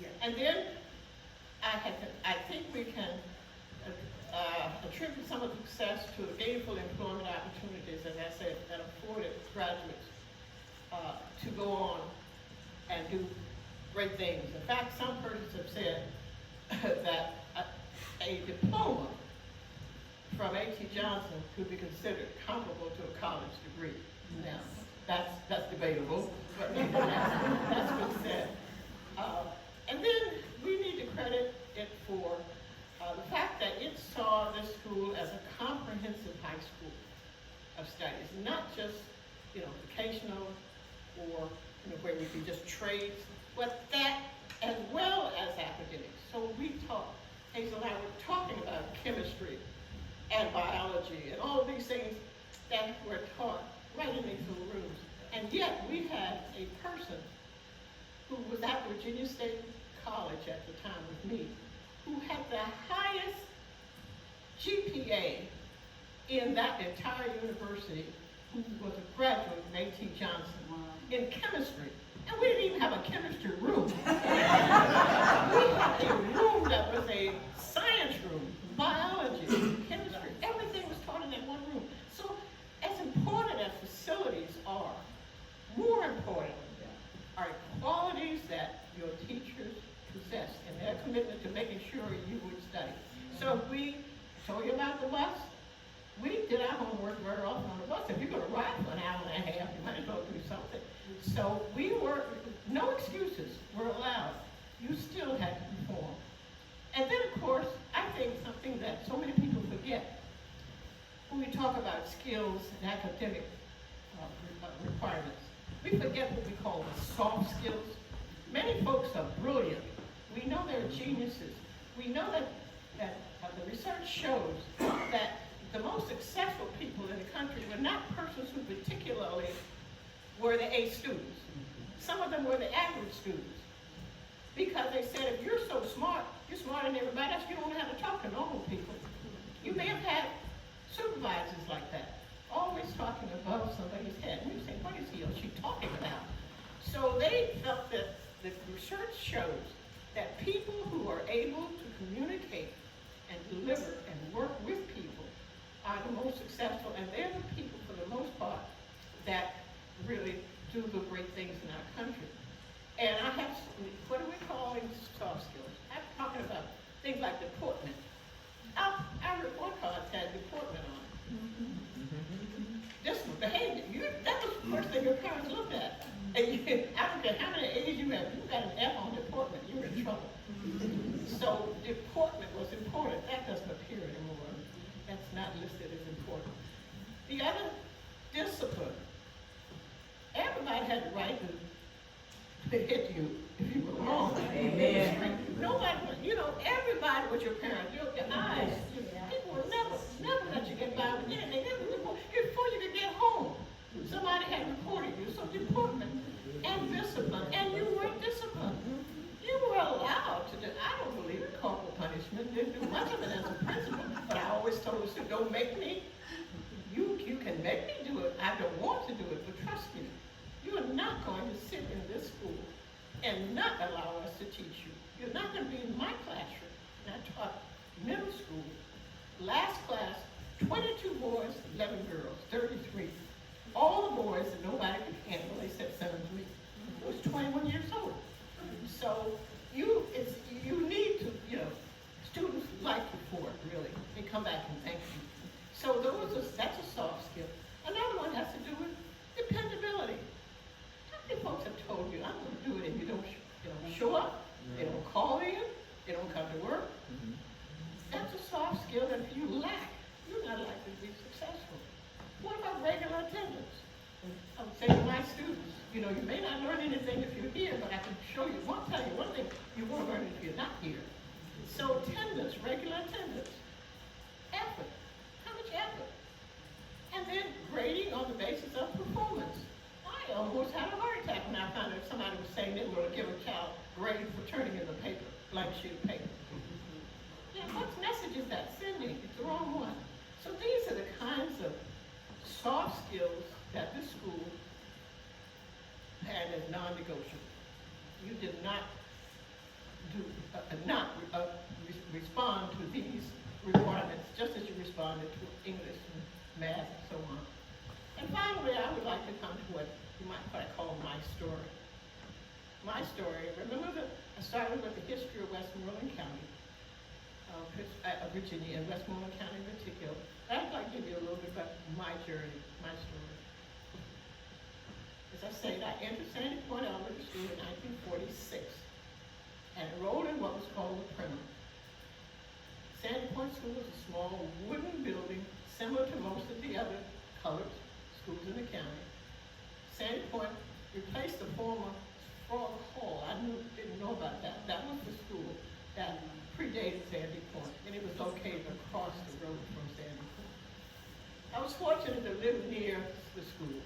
Yes. And then I think we can attribute some of the success to the gainful employment opportunities, as I said, that afforded graduates to go on and do great things. In fact, some persons have said that a diploma from A.T. Johnson could be considered comparable to a college degree. Now, that's debatable, but that's what's said. And then we need to credit it for the fact that it saw this school as a comprehensive high school of studies, not just vocational or where we do just trades, but that as well as academics. So we taught, Hazel and I were talking about chemistry and biology and all of these things that were taught right in these little rooms. And yet we had a person who was at Virginia State College at the time with me, who had the highest GPA in that entire university, who was a graduate of A.T. Johnson in chemistry. And we didn't even have a chemistry room. We had a room that was a science room, biology, chemistry. Everything was taught in that one room. So as important as facilities are, more important are qualities that your teachers possess and their commitment to making sure you would study. So we told you about the bus. We did our homework very often on the bus. If you're going to ride for an hour and a half, you might as well do something. So no excuses were allowed. You still had to perform. And then, of course, I think something that so many people forget when we talk about skills and academic requirements, we forget what we call the soft skills. Many folks are brilliant. We know they're geniuses. We know that the research shows that the most successful people in the country were not persons who particularly were the A students. Some of them were the average students. Because they said, if you're so smart, you're smarter than everybody else, you don't have to talk to normal people. You may have had supervisors like that, always talking above somebody's head. And you say, what is he or she talking about? So they felt that the research shows that people who are able to communicate and deliver and work with people are the most successful, and they're the people, for the most part, that really do the great things in our country. And I have, what are we calling soft skills? I'm talking about things like deportment. Our report cards had deportment on it. Just behavior. That was the first thing your parents looked at. And I don't care how many A's you have, you got an F on deportment, you're in trouble. So deportment was important. That doesn't appear anymore. That's not listed as important. The other, discipline. Everybody had the right to hit you if you were wrong. Amen. Nobody, everybody was your parent. Your eyes, people will never let you get by with anything. Before you could get home, somebody had reported you. So deportment and discipline, and you were disciplined. You were allowed to do. I don't believe in corporal punishment. punishment, didn't do much of it as a principal, but I always told the students, don't make me. You can make me do it. I don't want to do it, but trust me, you are not going to sit in this school and not allow us to teach you. You're not going to be in my classroom. And I taught middle school. Last class, 22 boys, 11 girls, 33. All the boys that nobody could handle, they said 7 weeks. It was 21 years old. So you need to, students like you for it, really. They come back and thank you. So that's a soft skill. Another one has to do with dependability. How many folks have told you, I'm going to do it, and you don't show up, they don't call in, they don't come to work? That's a soft skill that if you lack, you're not likely to be successful. What about regular attendance? I would say to my students, you may not learn anything if you're here, but I can tell you one thing, you won't learn if you're not here. So attendance, regular attendance, effort. How much effort? And then grading on the basis of performance. I almost had a heart attack when I found out somebody was saying they were going to give a child grade for turning in the paper, blank sheet of paper. Yeah, what message is that sending? It's the wrong one. So these are the kinds of soft skills that this school had as non-negotiable. You did not respond to these requirements just as you responded to English and math and so on. And finally, I would like to come to what you might call my story. My story, I started with the history of Westmoreland County, Virginia, and Westmoreland County in particular. I'd like to give you a little bit about my journey, my story. As I said, I entered Sandy Point Elementary School in 1946 and enrolled in what was called the primer. Sandy Point School was a small wooden building similar to most of the other colored schools in the county. Sandy Point replaced the former Frog Hall. I didn't know about that. That was the school that predated Sandy Point, and it was located across the road from Sandy Point. I was fortunate to live near the school,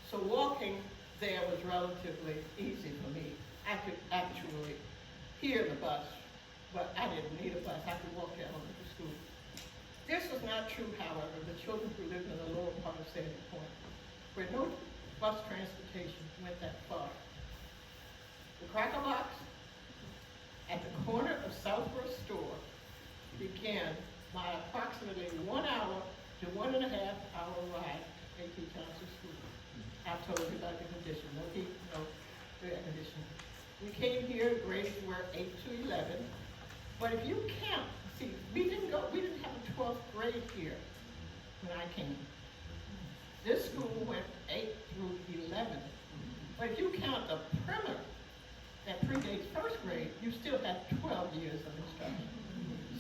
so walking there was relatively easy for me. I could actually hear the bus, but I didn't need a bus. I could walk down to the school. This was not true, however, the children who lived in the lower part of Sandy Point, where no bus transportation went that far. The Cracker Box at the corner of Southwest Store began my approximately 1 hour to 1.5 hour ride to A.T. Johnson School. I told you about the condition, no heat, no air conditioning. We came here, grades were 8 to 11, but if you count, see, we didn't have a 12th grade here when I came. This school went 8 through 11, but if you count the primer that predates first grade, you still had 12 years of instruction.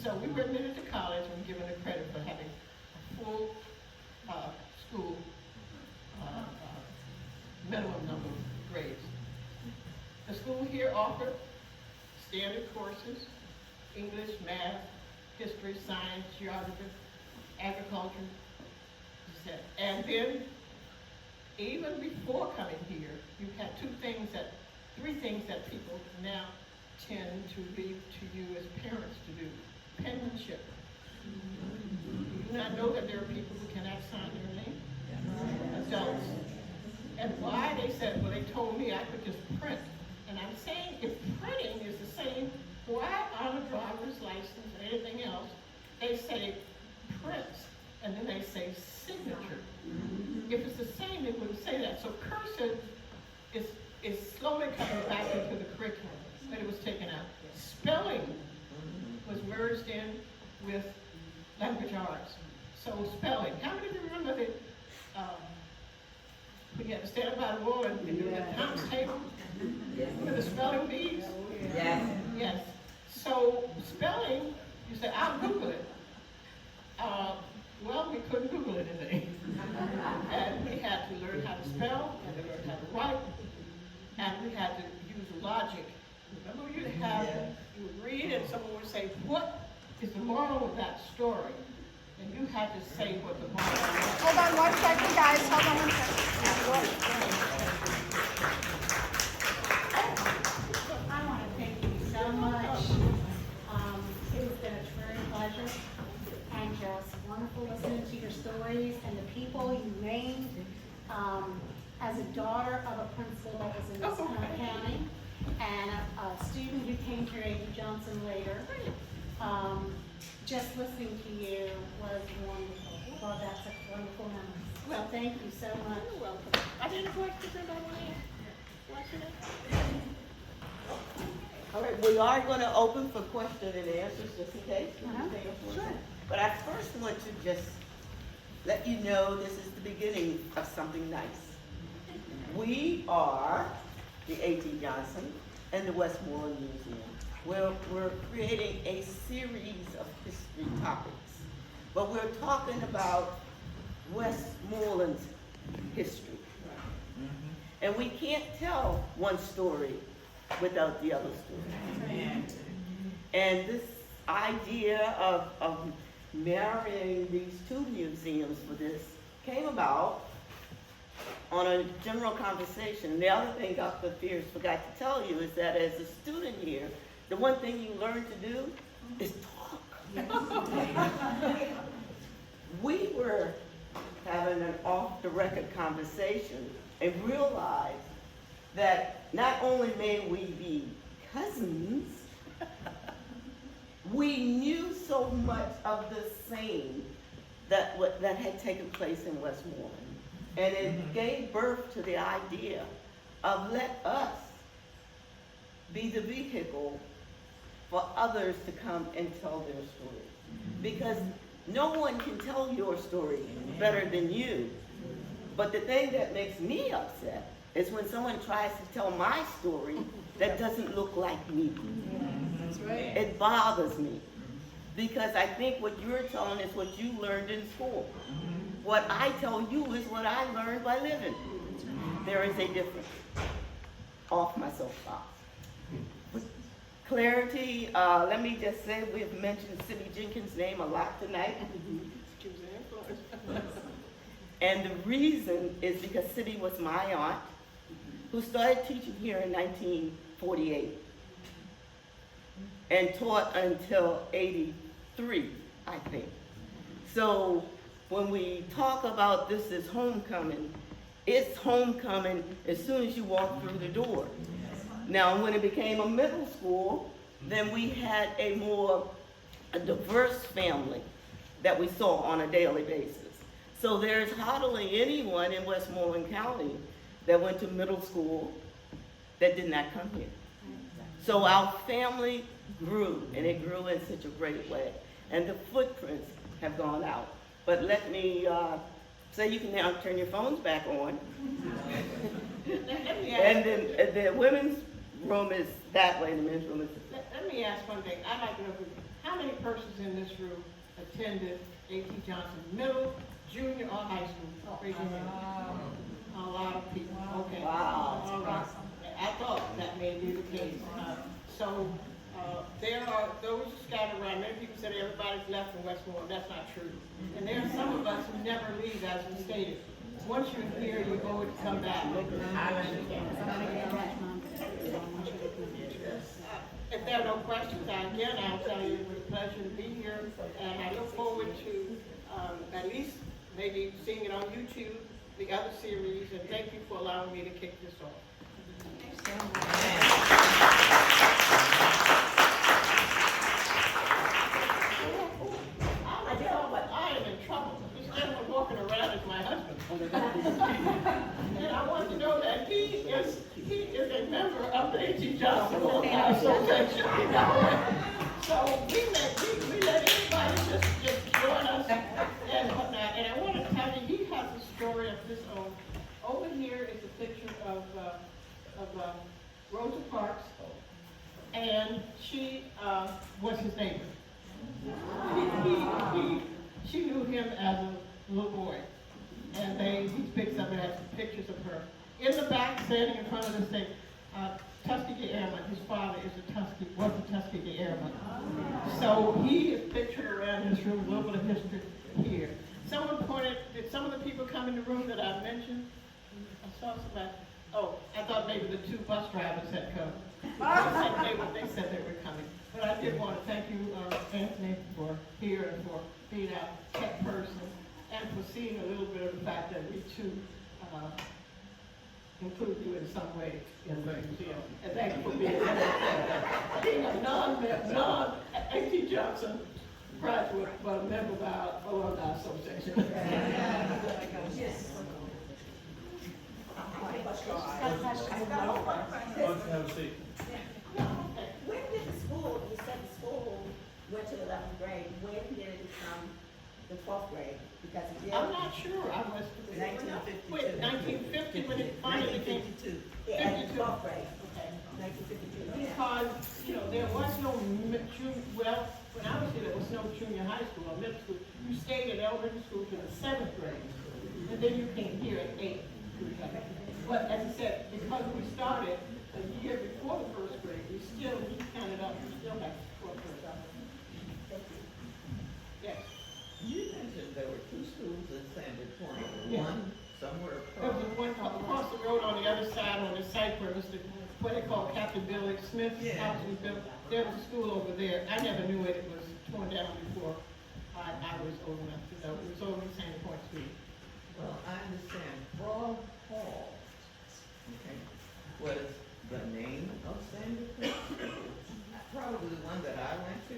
So we were admitted to college and given the credit for having a full school minimum number of grades. The school here offered standard courses, English, math, history, science, geography, agriculture, and then even before coming here, you had three things that people now tend to leave to you as parents to do. Penmanship. Do you not know that there are people who cannot sign their name? Adults. And why? They said, well, they told me I could just print. And I'm saying, if printing is the same, why on a driver's license or anything else, they say prints, and then they say signature. If it's the same, they wouldn't say that. So cursive is slowly coming back into the curriculum, but it was taken out. Spelling was merged in with language arts. So spelling, how many of you remember that when you had to stand up by the wall and do the times table with the spelling bees? Yes. Yes. So spelling, you say, I'll Google it. Well, we couldn't Google anything. And we had to learn how to spell, and we learned how to write, and we had to use logic. Remember, you would read and someone would say, what is the moral of that story? And you had to say what the moral was. Hold on 1 second, guys. Hold on 1 second. I want to thank you so much. It has been as a daughter of a principal that was in Westmoreland County, and a student who came through A.T. Johnson later. Just listening to you was wonderful. Well, that's a wonderful memory. Well, thank you so much. You're welcome. I didn't question about All right, we are going to open for question and answers just in case. Sure. But I first want to just let you know this is the beginning of something nice. We are the A.T. Johnson and the Westmoreland Museum. We're creating a series of history topics, but we're talking about Westmoreland's history. And we can't tell one story without the other story. And this idea of marrying these two museums for this came about on a general conversation. The other thing Dr. Fierce forgot to tell you is that as a student here, the one thing you learn to do is talk. We were having an off-the-record conversation and realized that not only may we be cousins, we knew so much of the same that had taken place in Westmoreland. And it gave birth to the idea of let us be the vehicle for others to come and tell their story. Because no one can tell your story better than you. But the thing that makes me upset is when someone tries to tell my story that doesn't look like me. That's right. It bothers me. Because I think what you're telling is what you learned in school. What I tell you is what I learned by living. There is a difference. Off my soapbox. Clarity, let me just say we've mentioned Sibby Jenkins' name a lot tonight. And the reason is because Sibby was my aunt who started teaching here in 1948 and taught until 83, I think. So when we talk about this as homecoming, it's homecoming as soon as you walk through the door. Now, when it became a middle school, then we had a diverse family that we saw on a daily basis. So there's hardly anyone in Westmoreland County that went to middle school that did not come here. So our family grew, and it grew in such a great way. And the footprints have gone out. But let me say you can now turn your phones back on. And then the women's room is that way, the men's room is. Let me ask one thing. I'd like to know how many persons in this room attended A.T. Johnson Middle, Junior, or High School? Raise your hand. A lot of people. Okay. Wow. All right. I thought that may be the case. So there are those scattered around. Many people said everybody's left in Westmoreland. That's not true. And there are some of us who never leave, as we stated. Once you're here, you always come back. If there are no questions, I'll tell you it was a pleasure to be here, and I look forward to at least maybe seeing it on YouTube, the other series, and thank you for allowing me to kick this off. I am in trouble. This gentleman walking around is my husband. And I want to know that he is a member of the A.T. Johnson Association. So we let anybody just join us and whatnot. And I want to tell you, he has a story of his own. Over here is a picture of Rosa Parks, and she was his neighbor. She knew him as a little boy, and he picks up and has pictures of her. In the back, standing in front of the stage, Tuskegee Airman. His father was a Tuskegee Airman. So he is pictured around his room, a little bit of history here. Someone pointed, did some of the people come in the room that I mentioned? I saw somebody. Oh, I thought maybe the two bus drivers had come. They said they were coming. But I did want to thank you, Anthony, for here and for being our tech person and for seeing a little bit of the fact that we too include you in some way in the museum. And thank you for being a A.T. Johnson graduate, but a member of our alumni association. Have a seat. When did the school, you said the school went to the 11th grade, when did it become the 12th grade? Because it did. I'm not sure, I was. 1952. Wait, 1950 when it finally became. 1952. Yeah, and 52. 12th grade. Okay. 1952. Yeah. Because, there was no well, when I was here, there was no junior high school or middle school. You stayed at elementary school to the 7th grade, and then you came here at 8. But as I said, because we started a year before the 1st grade, we counted up, we still have 12th grade. Yes. You mentioned there were two schools in Sandy Point, Yeah. one somewhere There across. was one across the road on the other side on the site where what they call Captain Billy Smith's Yeah. house was built. There was a school over there. I never knew it was torn down before I was old enough to know. It was over in Sandy Point Street. Well, I understand Frog Hall, okay, was the name of Sandy Point. Probably the one that I went to,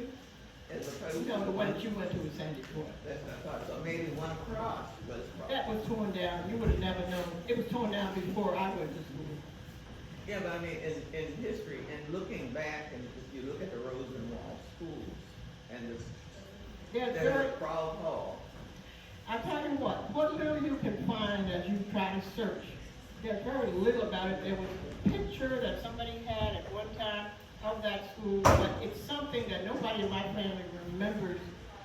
as opposed to. The one that you went to was Sandy Point. That's what I thought, so maybe one across was. That was torn down. You would have never known. It was torn down before I went to school. Yeah, but I mean, in history, and looking back, and if you look at the Rosenwald schools, and there's a Frog Hall. I tell you what little you can find as you try to search, there's very little about it. There was a picture that somebody had at one time of that school, but it's something that nobody in my family remembers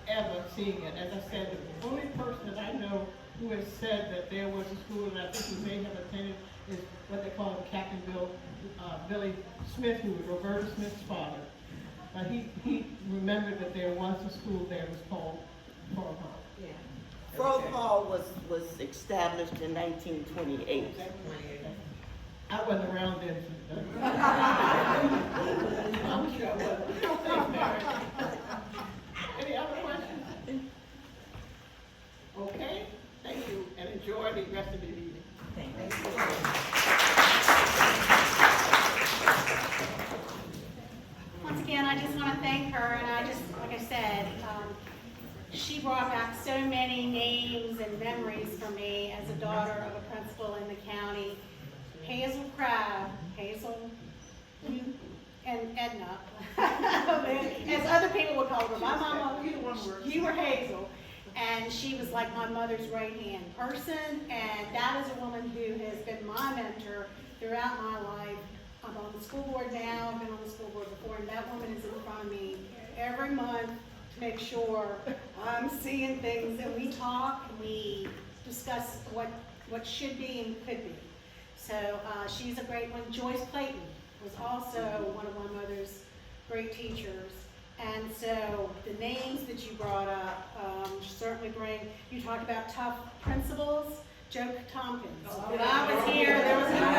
ever seeing it. As I said, the only person that I know who has said that there was a school, and I think he may have attended, is what they call Captain Billy Smith, who was Roberta Smith's father. But he remembered that there was a school there, it was called Frog Hall. Yeah. Frog Hall was established in 1928. 28. I wasn't around then. I'm sure I wasn't. Thanks, Mary. Any other questions? Okay, thank you, and enjoy the rest of the evening. Once again, I just want to thank her, and like I said, she brought back so many names and memories for me as a daughter of a principal in the county. Hazel Crabb, Hazel, and Edna, as other people would call her. My mama, you were Hazel, and she was like my mother's right-hand person, and that is a woman who has been my mentor throughout my life. I'm on the school board now, I've been on the school board before, and that woman is in front of me every month to make sure I'm seeing things, and we talk, and we discuss what should be and could be. So she's a great one. Joyce Clayton was also one of my mother's great teachers. And so the names that you brought up certainly bring, you talked about tough principals. Joe Tompkins. When I was here, there was no one,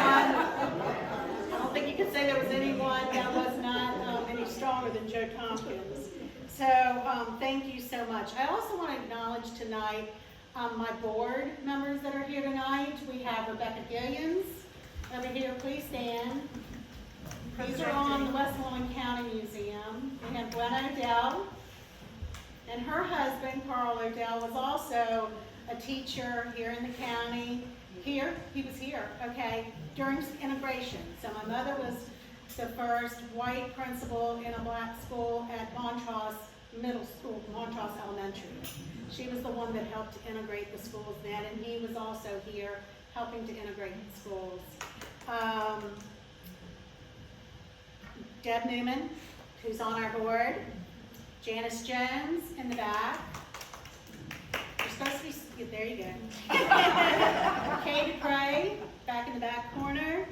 I don't think you could say there was anyone that was not any stronger than Joe Tompkins. So thank you so much. I also want to acknowledge tonight my board members that are here tonight. We have Rebecca Gillians over here. Please stand. These are on the Westmoreland County Museum. We have Gwen Odell, and her husband, Carl Odell, was also a teacher here in the county. He was here, okay, during integration. So my mother was the first white principal in a black school at Montrose Middle School, Montrose Elementary. She was the one that helped to integrate the schools then, and he was also here helping to integrate the schools. Deb Newman, who's on our board. Janice Jones in the back. You're supposed to be, there you go. Kay DePray, back in the back corner.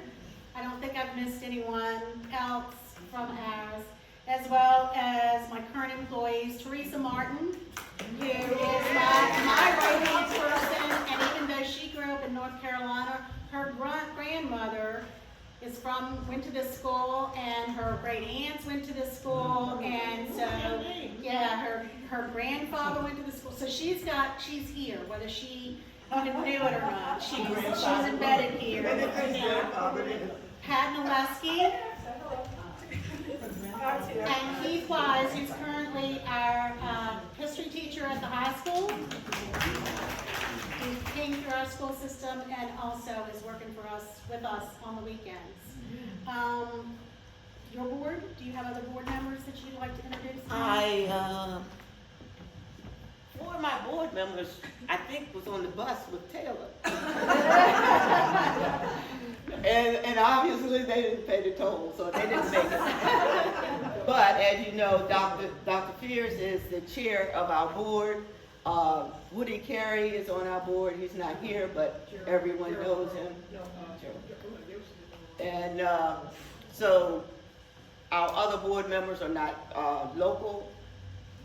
I don't think I've missed anyone else from ours. As well as my current employees, Teresa Martin, who is my right-hand person, and even though she grew up in North Carolina, her grandmother went to this school, and her great aunts went to this school, and so, yeah, her grandfather went to the school. So she's here, whether she you knew it or not. She's embedded here. Pat Naleski. And Keith Wise, who's currently our history teacher at the high school. He came through our school system and also is working with us on the weekends. Your board, do you have other board members that you'd like to introduce? Four of my board members, I think, was on the bus with Taylor. and obviously they didn't pay the toll, so they didn't make it. But as you know, Dr. Fears is the chair of our board. Woody Carey is on our board. He's not here, but everyone knows him. And so our other board members are not local,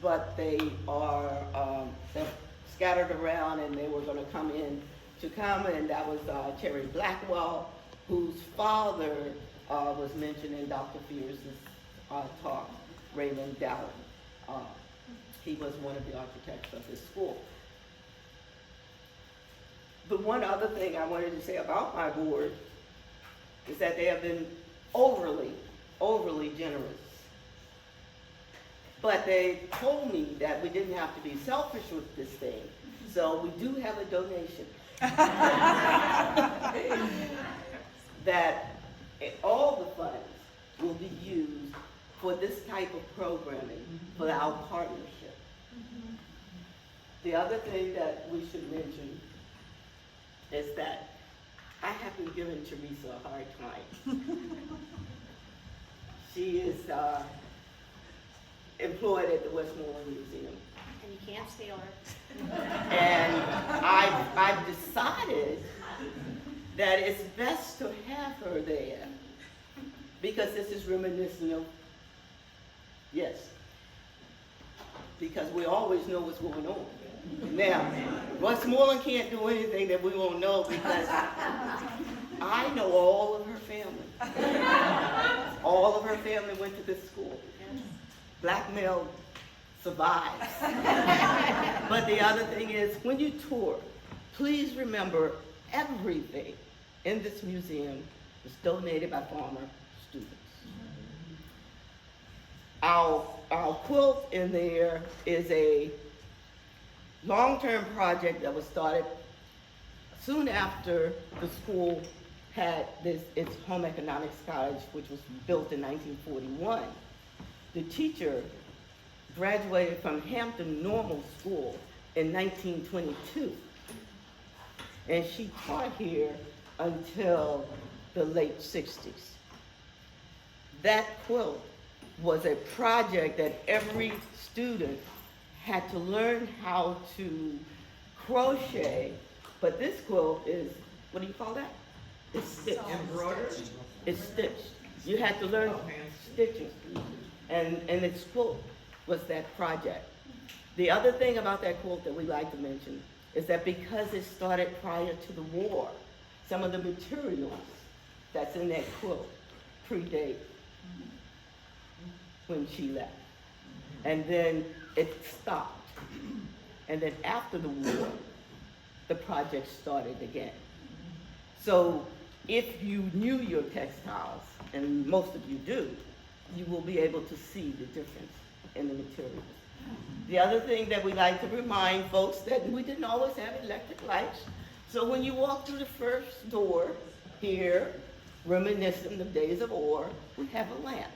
but they are they're scattered around, and they were going to come in and that was Terry Blackwell, whose father was mentioned in Dr. Fears' talk, Raymond Dowling. He was one of the architects of this school. The one other thing I wanted to say about my board is that they have been overly generous. But they told me that we didn't have to be selfish with this thing, so we do have a donation. That all the funds will be used for this type of programming for our partnership. The other thing that we should mention is that I have been giving Teresa a hard time. She is employed at the Westmoreland Museum. And you can't steal her. And I've decided that it's best to have her there because this is reminiscent of, yes, because we always know what's going on. Now, Westmoreland can't do anything that we won't know because I know all of her family. All of her family went to this school. Blackmail survives. But the other thing is, when you tour, please remember everything in this museum was donated by former students. Our quilt in there is a long-term project that was started soon after the school had its home economics college, which was built in 1941. The teacher graduated from Hampton Normal School in 1922. And she taught here until the late 60s. That quilt was a project that every student had to learn how to crochet, but this quilt is, what do you call that? It's stitched. Embroidered? It's stitched. You had to learn stitching. And its quilt was that project. The other thing about that quilt that we like to mention is that because it started prior to the war, some of the materials that's in that quilt predate when she left. And then it stopped. And then after the war, the project started again. So if you knew your textiles, and most of you do, you will be able to see the difference in the materials. The other thing that we like to remind folks that we didn't always have electric lights. So when you walk through the first door here, reminiscent of days of ore, we have a lamp.